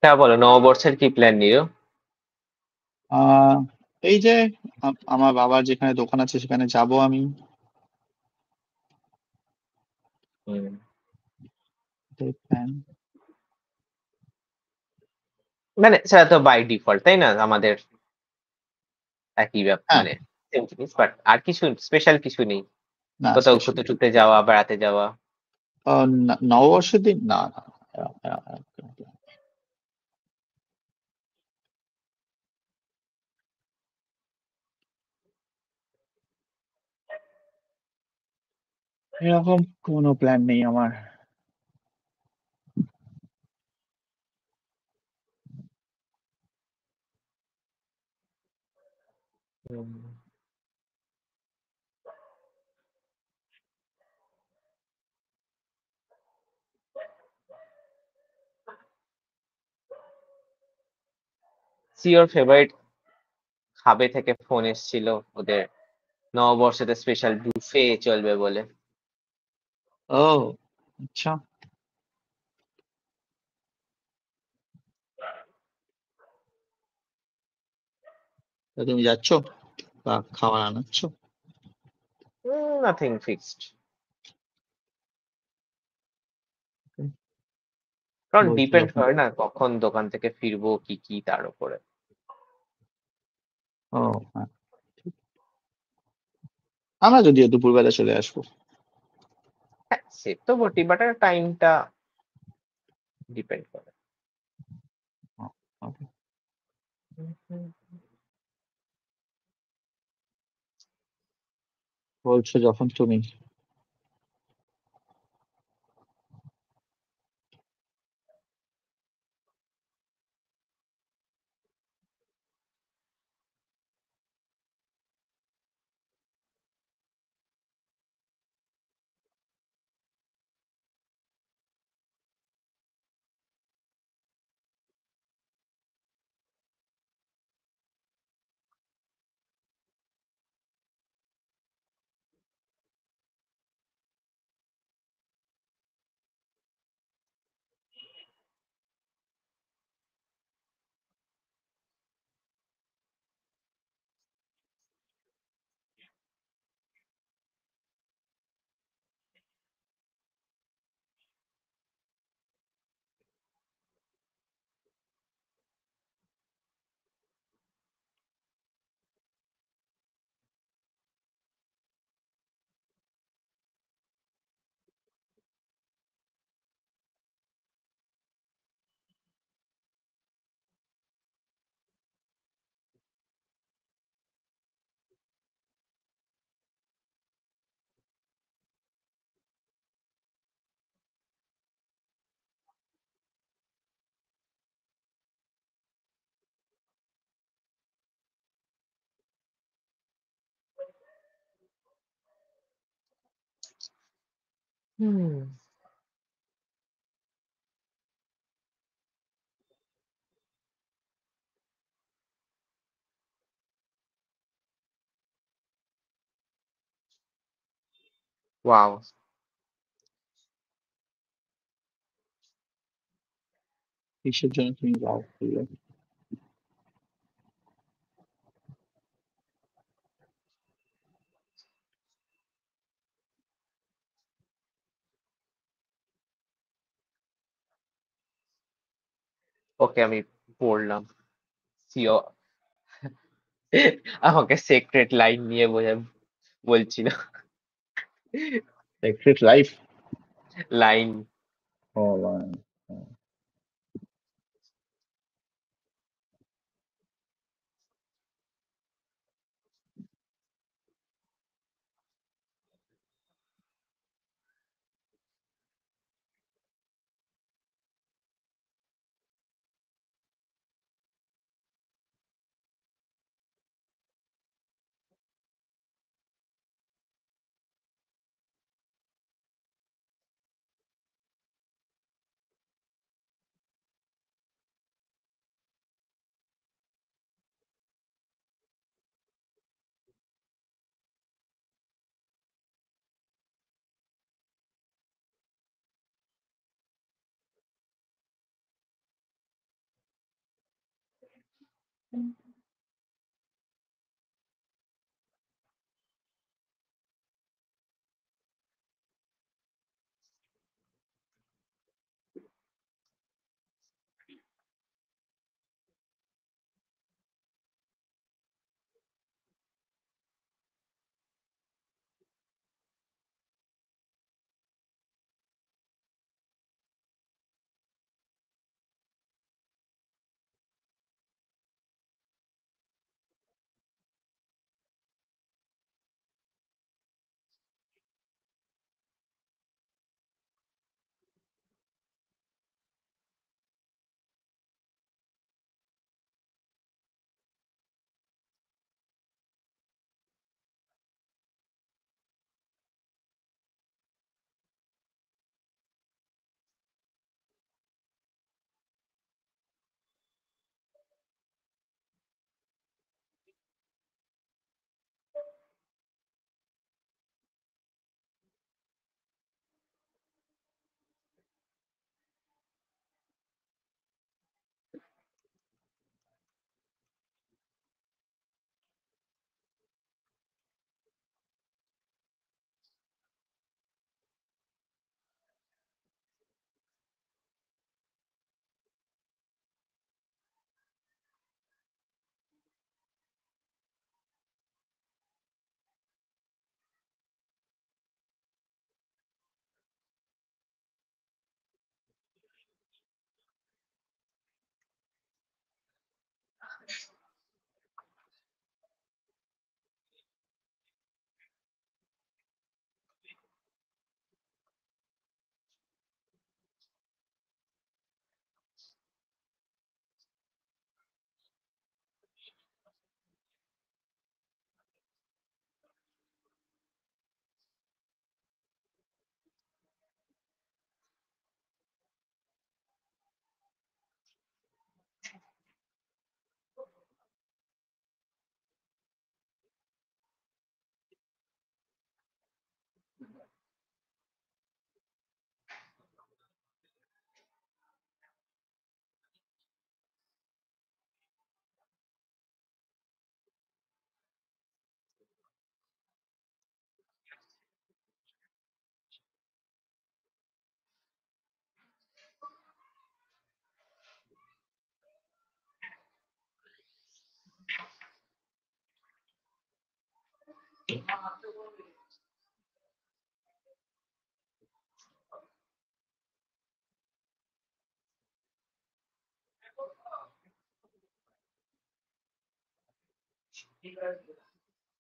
হ্যাঁ বলো, নববর্ষের কি প্ল্যান নিল? আহ এই যে আমার বাবার যেখানে দোকান আছে সেখানে যাব আমি। হুম। প্ল্যান। মানে সেটা তো বাই ডিফল্ট, তাই না? আমাদের একই ব্যাপার, হ্যাঁ। মানে সেম জিনিস, বাট আর কিছু স্পেশাল কিছু নেই? না, কোথাও স্পেশাল। ঘুরতে টুরতে যাওয়া, বেড়াতে যাওয়া? নববর্ষের দিন না, না, এরকম কোনো প্ল্যান নেই আমার। হুম। সি ওর ফেভারিট খাবে থেকে ফোন এসেছিল, ওদের নববর্ষেতে স্পেশাল বুফে চলবে বলে। ও, আচ্ছা। তা তুমি যাচ্ছ বা খাবার আনাচ্ছ? নাথিং ফিক্সড, কারণ বলছো ডিপেন্ড যখন। করে না কখন দোকান থেকে ফিরবো, কি কি তার উপরে। ও, হ্যাঁ। আমরা যদিও দুপুরবেলা চলে আসবো। হ্যাঁ সে তো বটি, বাট টাইমটা ডিপেন্ড করে। ও, okay. বলছো যখন তুমি। হুম। ওয়াও। কিসের জন্য তুমি যাও বললে? ওকে, আমি পড়লাম। সিও আমাকে সেক্রেট লাইন নিয়ে বলছিল। Secret life. লাইন। ও, লাইন।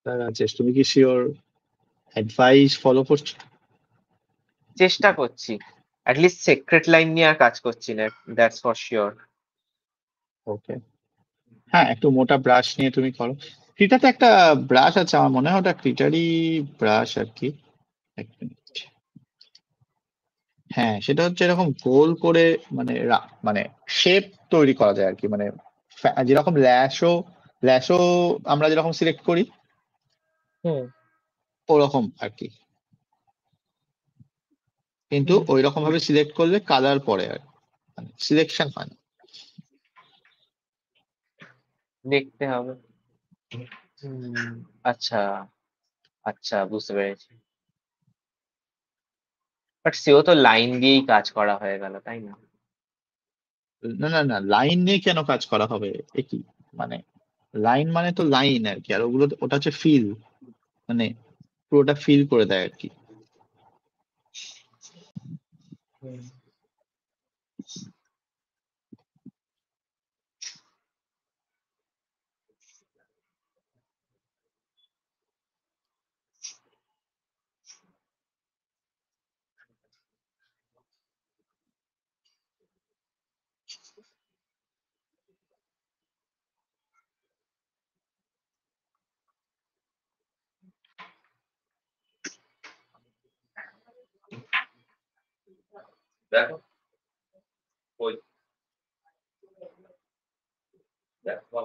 রাজেশ, তুমি কি শিওর অ্যাডভাইস ফলো করছো? চেষ্টা করছি, অ্যাটলিস্ট সিক্রেট লাইন নিয়ে আর কাজ করছি না, দ্যাটস ফর শিওর। ওকে, হ্যাঁ, একটু মোটা ব্রাশ নিয়ে তুমি করো। ক্রিটাতে একটা ব্রাশ আছে, আমার মনে হয় ওটা ক্রিটারই ব্রাশ আর কি। এক মিনিট। হ্যাঁ, সেটা হচ্ছে এরকম গোল করে, মানে মানে শেপ তৈরি করা যায় আর কি, মানে যেরকম ল্যাশও ল্যাশও আমরা যেরকম সিলেক্ট করি হুম ওরকম আর কি, কিন্তু ওই রকম ভাবে সিলেক্ট করলে কালার পড়ে আর মানে সিলেকশন হয় না। দেখতে হবে। আচ্ছা আচ্ছা, বুঝতে পেরেছি। বাট সেও তো লাইন দিয়েই কাজ করা হয়ে গেল, তাই না? না না না, লাইন নিয়ে কেন কাজ করা হবে? এ কি, মানে লাইন মানে তো লাইন আর কি, আর ওগুলো ওটা হচ্ছে ফিল, মানে পুরোটা ফিল করে দেয় আর কি। হুম। দেখো ওই দেখো।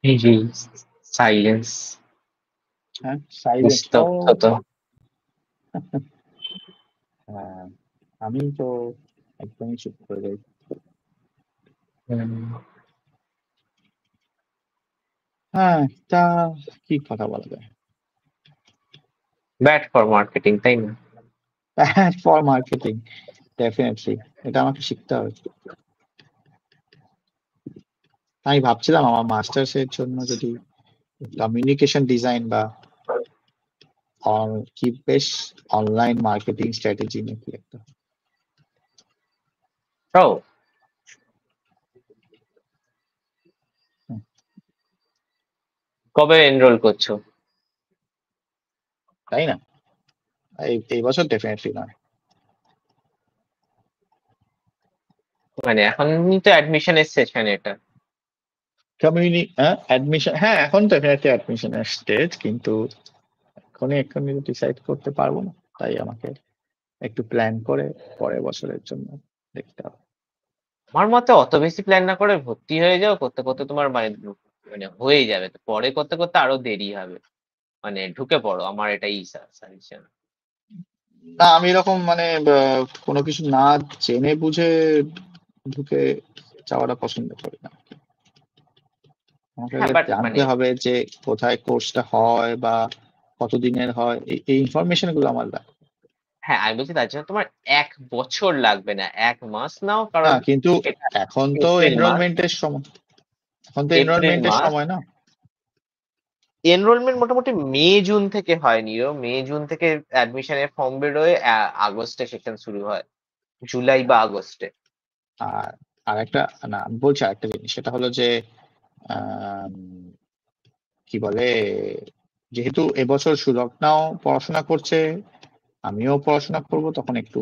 জি, সাইলেন্স, হ্যাঁ, সাইলেন্ট। ও নিস্তব্ধতা। হ্যাঁ, আমি তো একদমই চুপ করে যাই। হ্যাঁ, তা কি কথা বলা যায়? ব্যাড ফর মার্কেটিং, তাই না? ফর মার্কেটিং, ডেফিনেটলি এটা আমাকে শিখতে হবে। আমি ভাবছিলাম আমার মাস্টার্স এর জন্য যদি কমিউনিকেশন ডিজাইন বা কি বেশ অনলাইন মার্কেটিং স্ট্র্যাটেজি নাকি একটা। ও, কবে এনরোল করছো? তাই না? এই বছর ডেফিনেটলি নয়। মানে এখনই তো অ্যাডমিশনের সেশন এটা। অ্যাডমিশন, হ্যাঁ এখন ডেফিনেটলি অ্যাডমিশনের স্টেজ, কিন্তু এখনই ডিসাইড করতে পারবো না, তাই আমাকে একটু প্ল্যান করে পরের বছরের জন্য দেখতে হবে। আমার মতে অত বেশি প্ল্যান না করে ভর্তি হয়ে যাও, করতে করতে তোমার মানে হয়ে যাবে, তো পরে করতে করতে আরো দেরি হবে। মানে ঢুকে পড়ো, আমার এটাই সাজেশন। না, আমি এরকম মানে কোনো কিছু না জেনে বুঝে ঢুকে যাওয়াটা পছন্দ করি না। আমাকে হ্যাঁ, আগে বাট জানতে মানে হবে যে কোথায় কোর্সটা হয় বা কতদিনের হয়, এই ইনফরমেশন গুলো আমার লাগবে। হ্যাঁ, আমি বলছি তার জন্য তোমার ১ বছর লাগবে না, ১ মাস নাও, না, কারণ কিন্তু এটা এখন তো এপ্রিল মাস। এনরোলমেন্টের সময়, এপ্রিল মাস সময় না। এনরোলমেন্ট মোটামুটি মে জুন থেকে হয় নিও, মে জুন থেকে অ্যাডমিশনের ফর্ম বেরোয়, আগস্টে সেশন শুরু হয়, জুলাই বা আগস্টে। আর আরেকটা, না আমি বলছি আরেকটা জিনিস, সেটা হলো যে আম, কি বলে, যেহেতু এবছর সুলগ্নাও পড়াশোনা করছে, আমিও পড়াশোনা করব, তখন একটু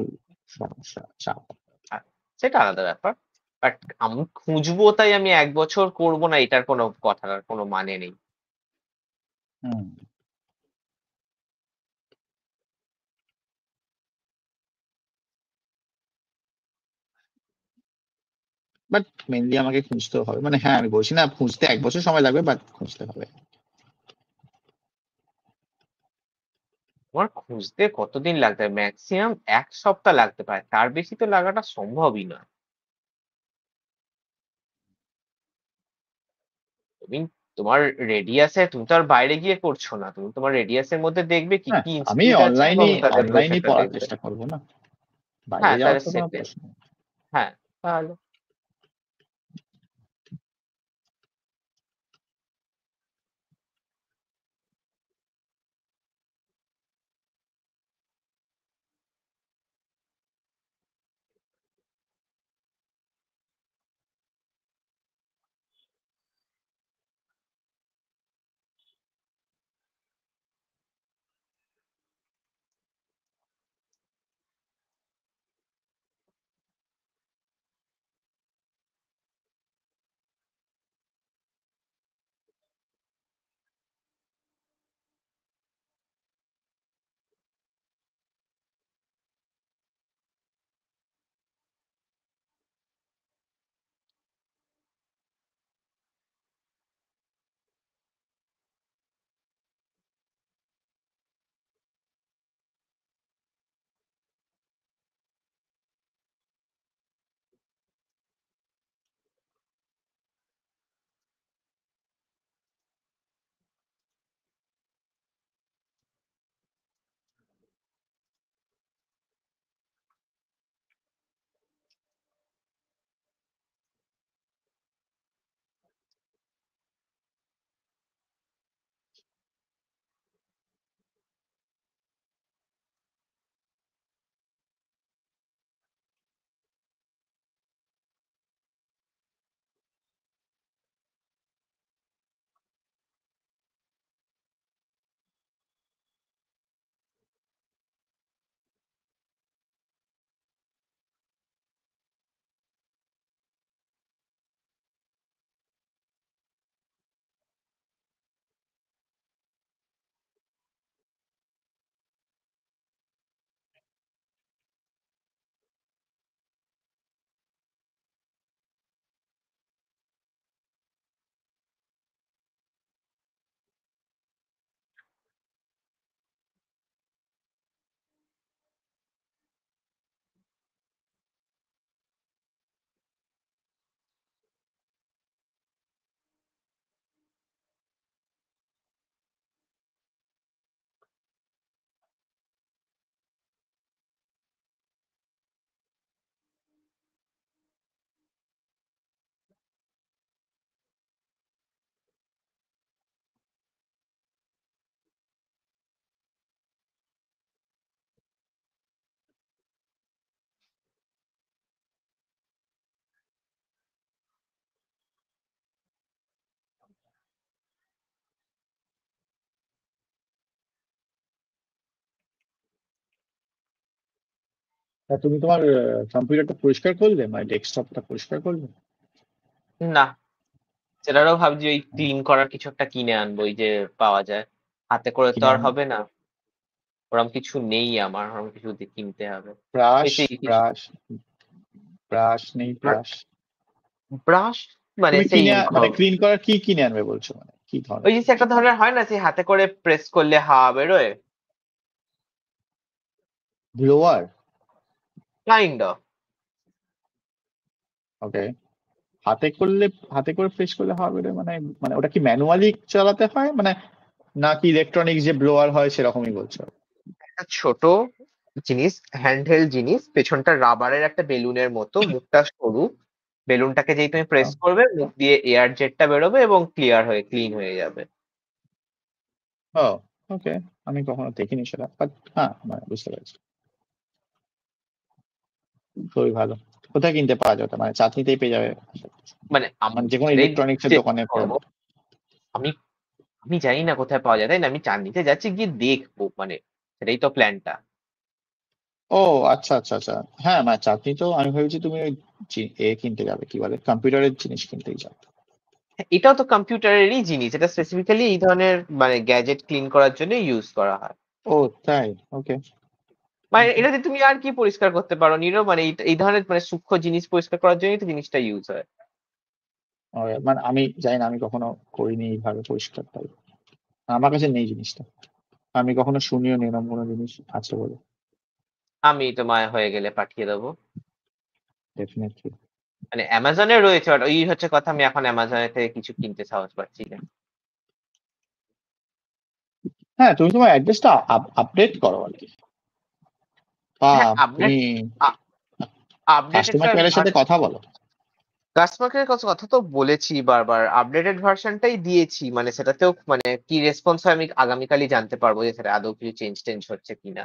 সমস্যা, চাপ। আর সেটা আলাদা ব্যাপার। বাট আমি খুঁজবো তাই আমি ১ বছর করব না, এটার কোনো কথার কোনো মানে নেই। হুম, বাট মেনলি আমাকে খুঁজতেও হবে, মানে হ্যাঁ আমি বলছি না খুঁজতে 1 বছর সময় লাগবে, বাট খুঁজতে হবে। তোমার খুঁজতে কতদিন লাগতে পারে? ম্যাক্সিমাম ১ সপ্তাহ লাগতে পারে, তার বেশি তো লাগাটা সম্ভবই নয়। তুমি তোমার রেডিয়াসে তুমি তো আর বাইরে গিয়ে করছো না, তুমি তোমার রেডিয়াসের মধ্যে দেখবে কি হ্যাঁ, কি আমি ইনস্টিটিউট আছে এবং তাদের অনলাইনেই ব্রোশারটা পড়ার দেখবে। চেষ্টা করবো না, বাইরে হ্যাঁ, যাওয়ার তাহলে তো কোনো সেটাই। প্রশ্ন নেই। হ্যাঁ, তাহলে তা তুমি তোমার কম্পিউটারটা পরিষ্কার করলে, মানে ডেস্কটপটা পরিষ্কার করলে? না, সেটারও ভাবছি ওই ক্লিন করার কিছু একটা কিনে আনবো, ওই যে পাওয়া যায়, হাতে করে তো কিনে আর আন, হবে না। ওরম কিছু নেই আমার, ওরম কিছু কিনতে হবে। ব্রাশ, বেশি ব্রাশ ব্রাশ নেই, ব্রাশ? ব্রাশ মানে তুমি সেই মানে ক্লিন করার কি কিনে আনবে বলছো, মানে কি ওই ধরনের যে জিনিস? একটা ধরনের হয় না, সেই হাতে করে প্রেস করলে হাওয়া বেরোয়, ব্লোয়ার? Kind of. ওকে। হাতে করলে, হাতে করে প্রেস করলে হাওয়া বেরোয় মানে? মানে ওটা কি ম্যানুয়ালি চালাতে হয়, মানে নাকি ইলেকট্রনিক যে ব্লোয়ার হয় সেরকমই বলছো? একটা ছোট জিনিস, হ্যান্ডহেল্ড জিনিস, পেছনটা রাবারের একটা বেলুনের মতো, মুখটা সরু। বেলুনটাকে যেই তুমি প্রেস করবে, মুখ দিয়ে এয়ার জেটটা বেরোবে এবং ক্লিন হয়ে যাবে। ও, ওকে। আমি কখনো দেখিনি সেটা, বাট হ্যাঁ, মানে বুঝতে পারছি। খুবই ভালো। কোথায় কিনতে পাওয়া যায় ওটা? মানে চাঁদনিতেই পেয়ে যাবে? মানে আমি মানে যে কোনো সেটাই ইলেকট্রনিক্স এর চেষ্টা দোকানে করবো। আমি আমি জানি না কোথায় পাওয়া যায়, তাই না? আমি চাঁদনিতে যাচ্ছি, গিয়ে দেখবো, মানে সেটাই তো প্ল্যানটা। ও, আচ্ছা আচ্ছা আচ্ছা। হ্যাঁ, মানে চাঁদনি তো আমি ভেবেছি তুমি ওই কিনতে যাবে, কি বলে, কম্পিউটারের জিনিস কিনতেই যাবে। এটাও তো কম্পিউটারেরই জিনিস, এটা স্পেসিফিক্যালি এই ধরনের মানে গ্যাজেট ক্লিন করার জন্য ইউজ করা হয়। ও, তাই? ওকে। মানে এটাতে তুমি আর কি পরিষ্কার করতে পারো নিরো, মানে এই ধরনের মানে সূক্ষ্ম জিনিস পরিষ্কার করার জন্যই তো জিনিসটা ইউজ হয়। মানে আমি জানি না, আমি কখনো করিনি এইভাবে পরিষ্কার, তাই আমার কাছে নেই জিনিসটা। আমি কখনো শুনিও নি এরকম কোনো জিনিস আছে বলে। আমি তোমায় হয়ে গেলে পাঠিয়ে দেবো। ডেফিনেটলি। মানে অ্যামাজনে রয়েছে, but ওই হচ্ছে কথা, আমি এখন অ্যামাজনে থেকে কিছু কিনতে সাহস পাচ্ছি না। হ্যাঁ, তুমি তোমার অ্যাড্রেসটা আপডেট করো আর কি, বা হ্যাঁ, আপডেট তুমি আপডেটেড কাস্টমার কেয়ারের সাথে কথা বলো। কাস্টমার কেয়ার কথা তো বলেছি বারবার, আপডেটেড ভার্সনটাই দিয়েছি, মানে সেটাতেও মানে কি রেসপন্স হয় আমি আগামীকালই জানতে পারবো যে সেটা আদৌ কিছু চেঞ্জ হচ্ছে কিনা।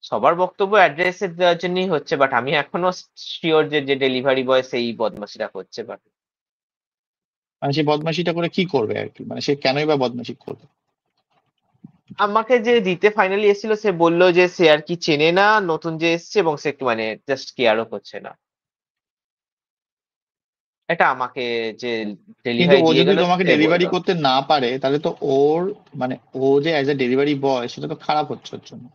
সবার বক্তব্য অ্যাড্রেস দেওয়ার জন্যই হচ্ছে, বাট আমি এখনো শিওর যে ডেলিভারি বয় সেই বদমাশিটা করছে। বাট মানে সে বদমাশিটা করে কি করবে আর কি, মানে সে কেনই বা বদমাশি করবে? আমাকে যে দিতে ফাইনালি এসেছিল সে বলল যে সে আর কি চেনে না, নতুন যে এসছে এবং সে একটু মানে জাস্ট কেয়ারও করছে না। এটা আমাকে যে কিন্তু ডেলিভারি ও দিয়ে যদি গেল তোমাকে সে ডেলিভারি বললো। করতে না পারে, তাহলে তো ওর মানে ও যে অ্যাজ এ ডেলিভারি বয় সেটা তো খারাপ হচ্ছে ওর জন্য।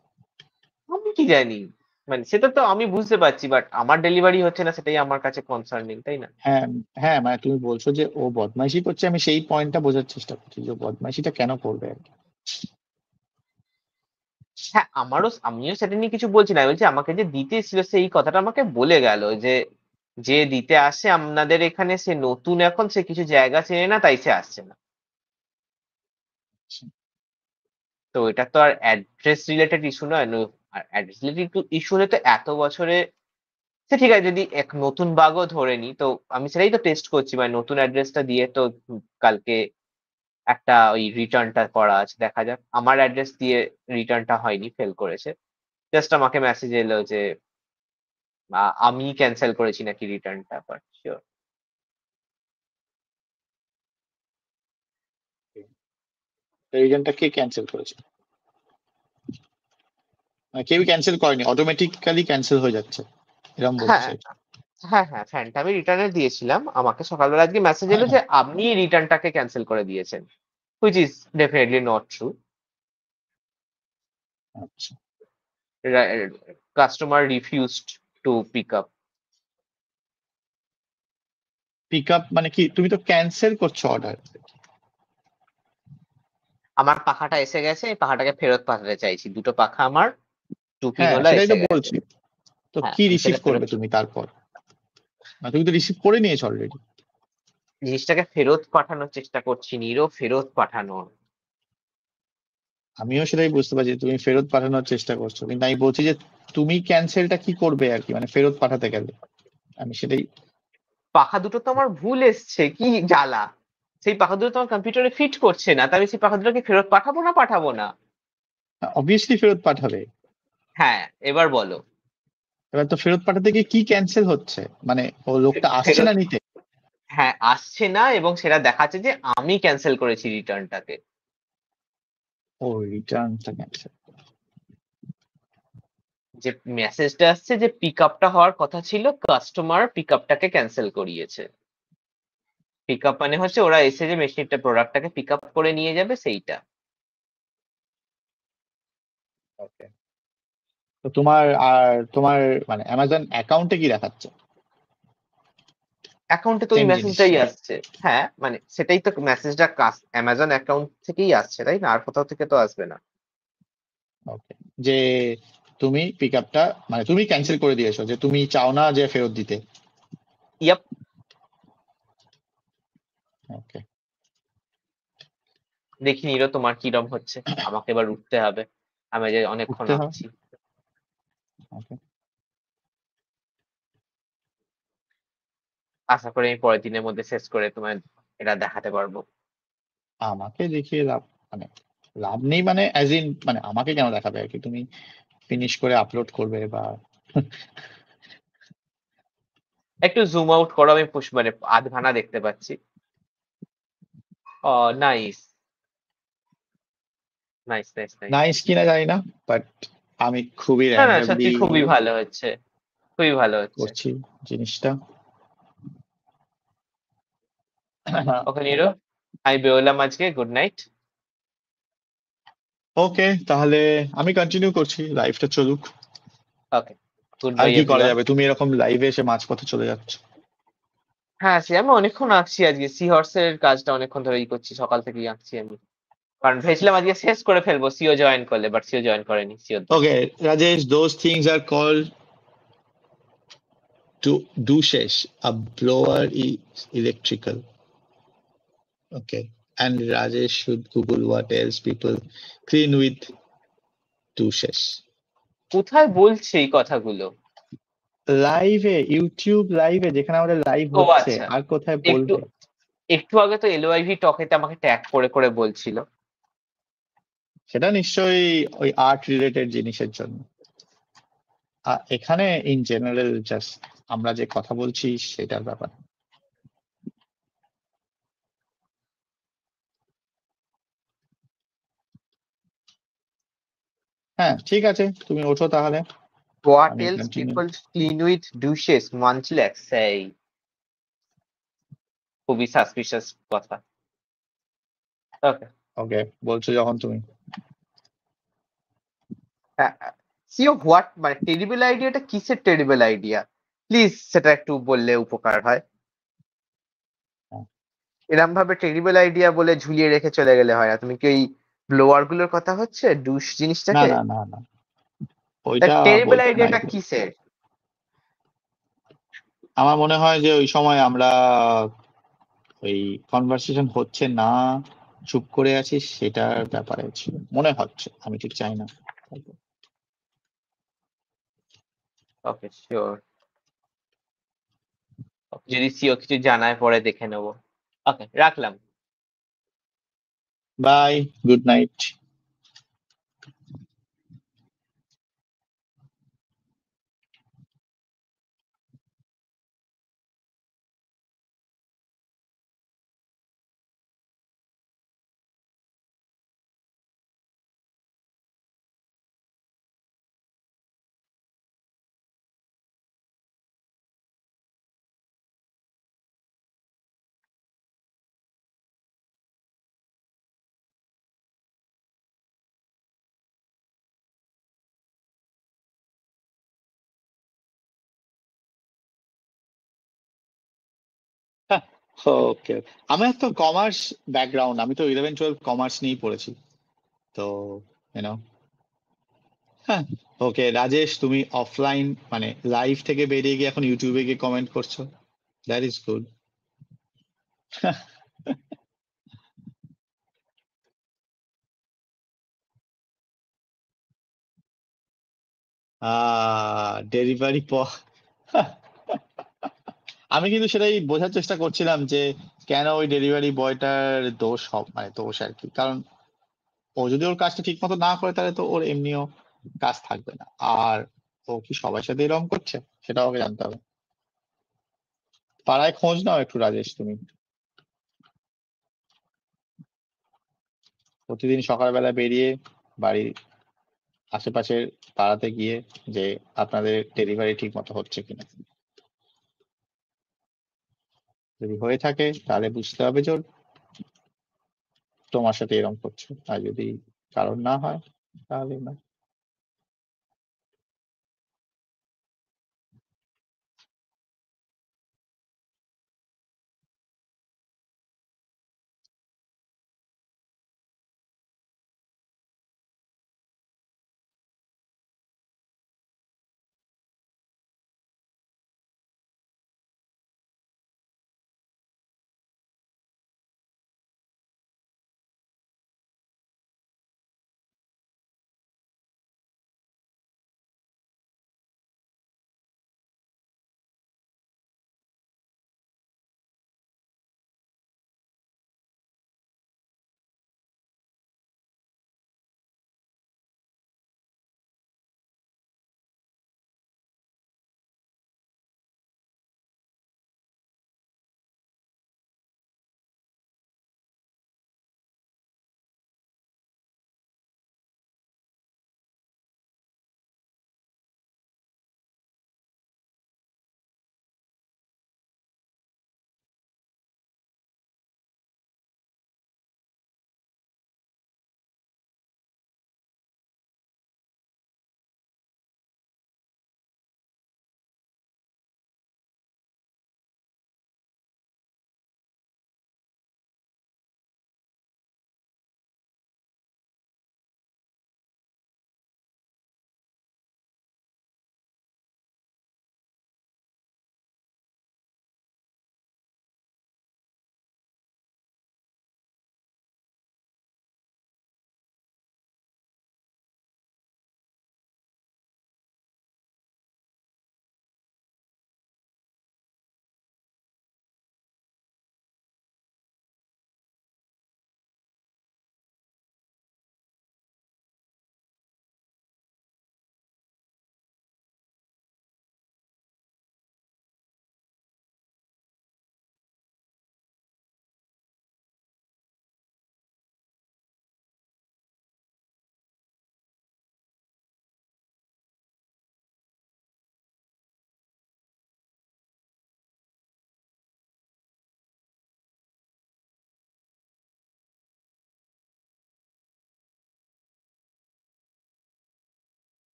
আমি কি জানি, মানে সেটা তো আমি বুঝতে পারছি, বাট আমার ডেলিভারি হচ্ছে না সেটাই আমার কাছে কনসার্নিং, তাই না? হ্যাঁ, হ্যাঁ, মানে তুমি বলছো যে ও বদমাইশি করছে, আমি সেই পয়েন্টটা বোঝার চেষ্টা করছি যে ও বদমাইশিটা কেন করবে আর কি। হ্যাঁ, আমিও সেটা নিয়ে কিছু বলছি না, আমি বলছি আমাকে যে দিতে এসেছিল সে এই কথাটা আমাকে বলে গেল যে যে দিতে আসে আপনাদের এখানে সে নতুন, এখন সে কিছু জায়গা চেনে না তাই সে আসছে না। তো এটা তো আর অ্যাড্রেস রিলেটেড ইস্যু নয়। আর অ্যাড্রেস রিলেটেড ইস্যু হলে তো এত বছরে সে ঠিক আছে, যদি এক নতুন বাগও ধরে নি তো আমি সেটাই তো টেস্ট করছি, মানে নতুন অ্যাড্রেসটা দিয়ে তো কালকে একটা ওই রিটার্নটা করা আছে, দেখা যাক। আমার অ্যাড্রেস দিয়ে রিটার্নটা হয়নি, ফেল করেছে। জাস্ট আমাকে মেসেজ এলো যে আমি ক্যান্সেল করেছি নাকি রিটার্নটা, বাট শিওর। রিটার্নটা কে ক্যান্সেল করেছে? মানে কেউ ক্যান্সেল করেনি, অটোমেটিক্যালি ক্যান্সেল হয়ে যাচ্ছে, এরকম বলতে হ্যাঁ, চাইছো? হ্যাঁ, হ্যাঁ, ফ্যানটা আমি রিটার্নে দিয়েছিলাম, আমাকে সকালবেলা আজকে মেসেজ এলো যে আপনি রিটার্নটাকে ক্যান্সেল করে দিয়েছেন, which is definitely not true. আচ্ছা, customer refused to pick up. Pick up মানে কি? তুমি তো ক্যান্সেল করছো অর্ডার। আমার পাখাটা এসে গেছে, এই পাখাটাকে ফেরত পাঠাতে চাইছি। দুটো পাখা আমার টু হ্যাঁ, পিনওয়ালা সেটাই এসে তো গেছে। বলছি। তো হ্যাঁ, কি আমি রিসিভ সেটা করবে ফেরত, তুমি তারপর? না, তুমি তো রিসিভ করে নিয়েছো অলরেডি। জিনিসটাকে ফেরত পাঠানোর চেষ্টা করছি, নিরো ফেরত পাঠানোর। আমিও সেটাই বুঝতে পারছি, তুমি ফেরত পাঠানোর চেষ্টা করছো, কিন্তু আমি বলছি যে তুমি ক্যান্সেলটা কি করবে আর কি, মানে ফেরত পাঠাতে গেলে। আমি সেটাই। পাখা দুটো তো আমার ভুল এসছে, কি জ্বালা! সেই পাখা দুটো তো আমার কম্পিউটারে ফিট করছে না, তাহলে সেই পাখা দুটোকে ফেরত পাঠাবো না পাঠাবো না? অবভিয়াসলি ফেরত পাঠাবে। হ্যাঁ, এবার বলো। এবার তো ফেরত পাঠাতে গিয়ে কি ক্যান্সেল হচ্ছে, মানে ও লোকটা আসছে ফেরত, না নিতে? হ্যাঁ, আসছে না এবং সেটা দেখাচ্ছে যে আমি ক্যান্সেল করেছি রিটার্নটাকে। ও, রিটার্নটা ক্যান্সেল। যে মেসেজটা আসছে যে পিক আপটা হওয়ার কথা ছিল, কাস্টমার পিক আপটাকে ক্যান্সেল করিয়েছে। পিক আপ মানে হচ্ছে ওরা এসে যে মেশিনটা প্রোডাক্টটাকে পিক আপ করে নিয়ে যাবে সেইটা। ওকে। তো তোমার মানে অ্যামাজন অ্যাকাউন্টে কি দেখাচ্ছে? অ্যাকাউন্টে তো ওই সেম জিনিস। মেসেজটাই আসছে। হ্যাঁ, মানে সেটাই তো মেসেজটা, অ্যামাজন অ্যাকাউন্ট থেকেই আসছে, তাই না? আর কোথাও থেকে তো আসবে না। ওকে। যে তুমি পিক আপটা মানে তুমি ক্যান্সেল করে দিয়েছো, যে তুমি চাও না যে ফেরত দিতে। ইয়াপ। ওকে। দেখি নিরো তোমার কিরম হচ্ছে। আমাকে এবার উঠতে হবে, আমি যে অনেকক্ষণ উঠতে হবে। আঁকছি। ওকে। আশা করি আমি পরের দিনের মধ্যে শেষ করে তোমায় এটা দেখাতে পারবো। আমাকে দেখিয়ে লাভ মানে লাভ নেই, মানে অ্যাজ ইন মানে আমাকে কেন দেখাবে আর কি, তুমি ফিনিশ করে আপলোড করবে বা একটু জুম আউট করো, আমি মানে আধখানা দেখতে পাচ্ছি। Nice, nice, nice, nice. Nice কিনা জানি না, বাট আমি খুবই না, না, সত্যি র্যান্ডমলি খুবই ভালো হচ্ছে, খুবই ভালো হচ্ছে। করছি জিনিসটা। ওকে নিরো, আমি বেরোলাম আজকে, গুড নাইট। ওকে, তাহলে আমি কন্টিনিউ করছি, লাইফটা চলুক। ওকে, গুড আর বাই কি করা এভরিওয়ান। যাবে, তুমি এরকম লাইভে এসে মাঝপথে চলে যাচ্ছ। হ্যাঁ, সে আমি অনেকক্ষণ আঁকছি আজকে, সি হর্সের কাজটা অনেকক্ষণ ধরেই করছি, সকাল থেকেই আঁকছি আমি। কারণ ভেবেছিলাম আজকে শেষ করে ফেলবো সিও জয়েন করলে, বাট সিও জয়েন করেনি, সিও। Okay Rajesh, those things are called douches. A blower is electrical. Okay. And Rajesh should Google what else people clean with douches. কোথায় বলছে এই কথাগুলো? লাইভে, ইউটিউব লাইভে, যেখানে আমাদের লাইভ ও হচ্ছে, আচ্ছা, আর কোথায় একটু বলবে? একটু আগে তো এলওআইভি টকেতে আমাকে ট্যাগ করে করে বলছিল। সেটা নিশ্চয়ই ওই আর্ট রিলেটেড জিনিসের জন্য। এখানে ইন জেনারেল জাস্ট আমরা যে কথা বলছি সেটার ব্যাপার। হ্যাঁ, ঠিক আছে, তুমি ওঠো তাহলে। হোয়াট আমি else continue. People clean with douches munchlax, সেই খুবই সাসপিশিয়াস কথা। ওকে, ওকে, বলছো যখন তুমি। সিও হোয়াট মানে টেরিবল আইডিয়াটা কিসের টেরিবল আইডিয়া? প্লিজ সেটা একটু বললে উপকার হয়। হ্যাঁ। এরম ভাবে টেরিবল আইডিয়া বলে ঝুলিয়ে রেখে চলে গেলে হয় না। তুমি কি ওই ব্লোয়ার গুলোর কথা হচ্ছে ডুশ না জিনিসটাকে? না না না, ওইটা টেরিবল বলতে নাই। আইডিয়াটা কিসের? আমার মনে হয় যে ওই সময় আমরা ওই কনভারসেশন হচ্ছে না, চুপ করে আছি, সেটার ব্যাপারে ছিল মনে হচ্ছে, আমি ঠিক চাই না। ওকে, শিওর। যদি সিও কিছু জানায় পরে দেখে নেবো। ওকে, রাখলাম। By, good night. ওকে, আমার তো কমার্স ব্যাকগ্রাউন্ড, আমি তো 11-12 কমার্স নিয়েই পড়েছি, তো ইউনো। হ্যাঁ, ওকে রাজেশ, তুমি অফলাইন মানে লাইভ থেকে বেরিয়ে গিয়ে এখন ইউটিউবে গিয়ে কমেন্ট করছো, দ্যাট ইজ গুড। ডেলিভারি আমি কিন্তু সেটাই বোঝার চেষ্টা করছিলাম যে কেন ওই ডেলিভারি বয়টার দোষ মানে দোষ আর কি, কারণ ও যদি ওর কাজটা ঠিক মতো না করে তাহলে তো ওর এমনিও কাজ থাকবে না। আর ও কি সবার সাথে এরকম করছে সেটা ওকে জানতে হবে। পাড়ায় খোঁজ নাও একটু রাজেশ তুমি, প্রতিদিন সকালবেলা বেরিয়ে বাড়ির আশেপাশের পাড়াতে গিয়ে যে আপনাদের ডেলিভারি ঠিক মতো হচ্ছে কিনা, যদি হয়ে থাকে তাহলে বুঝতে হবে যে ওর তোমার সাথে এরকম করছে, আর যদি কারণ না হয় তাহলে না।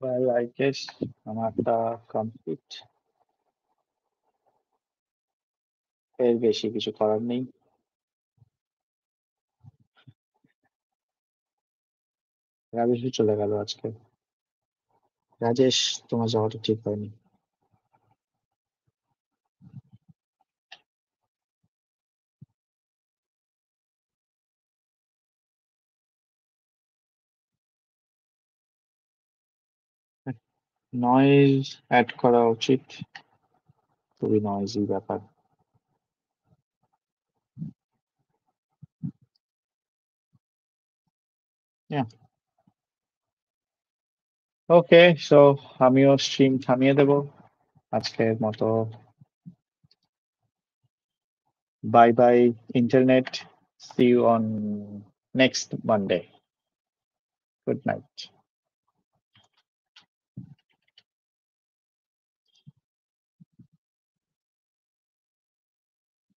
Well, I guess আমারটা কমপ্লিট, এর বেশি কিছু করার নেই। রাজেশ চলে গেল আজকে। রাজেশ, তোমার যাওয়াটা ঠিক হয়নি। নয়েজ অ্যাড করা উচিত, খুবই নয়েজি ব্যাপার। ওকে, সো আমিও স্ট্রিম থামিয়ে দেব আজকের মতো। Bye bye internet, see you on next Monday. Good night.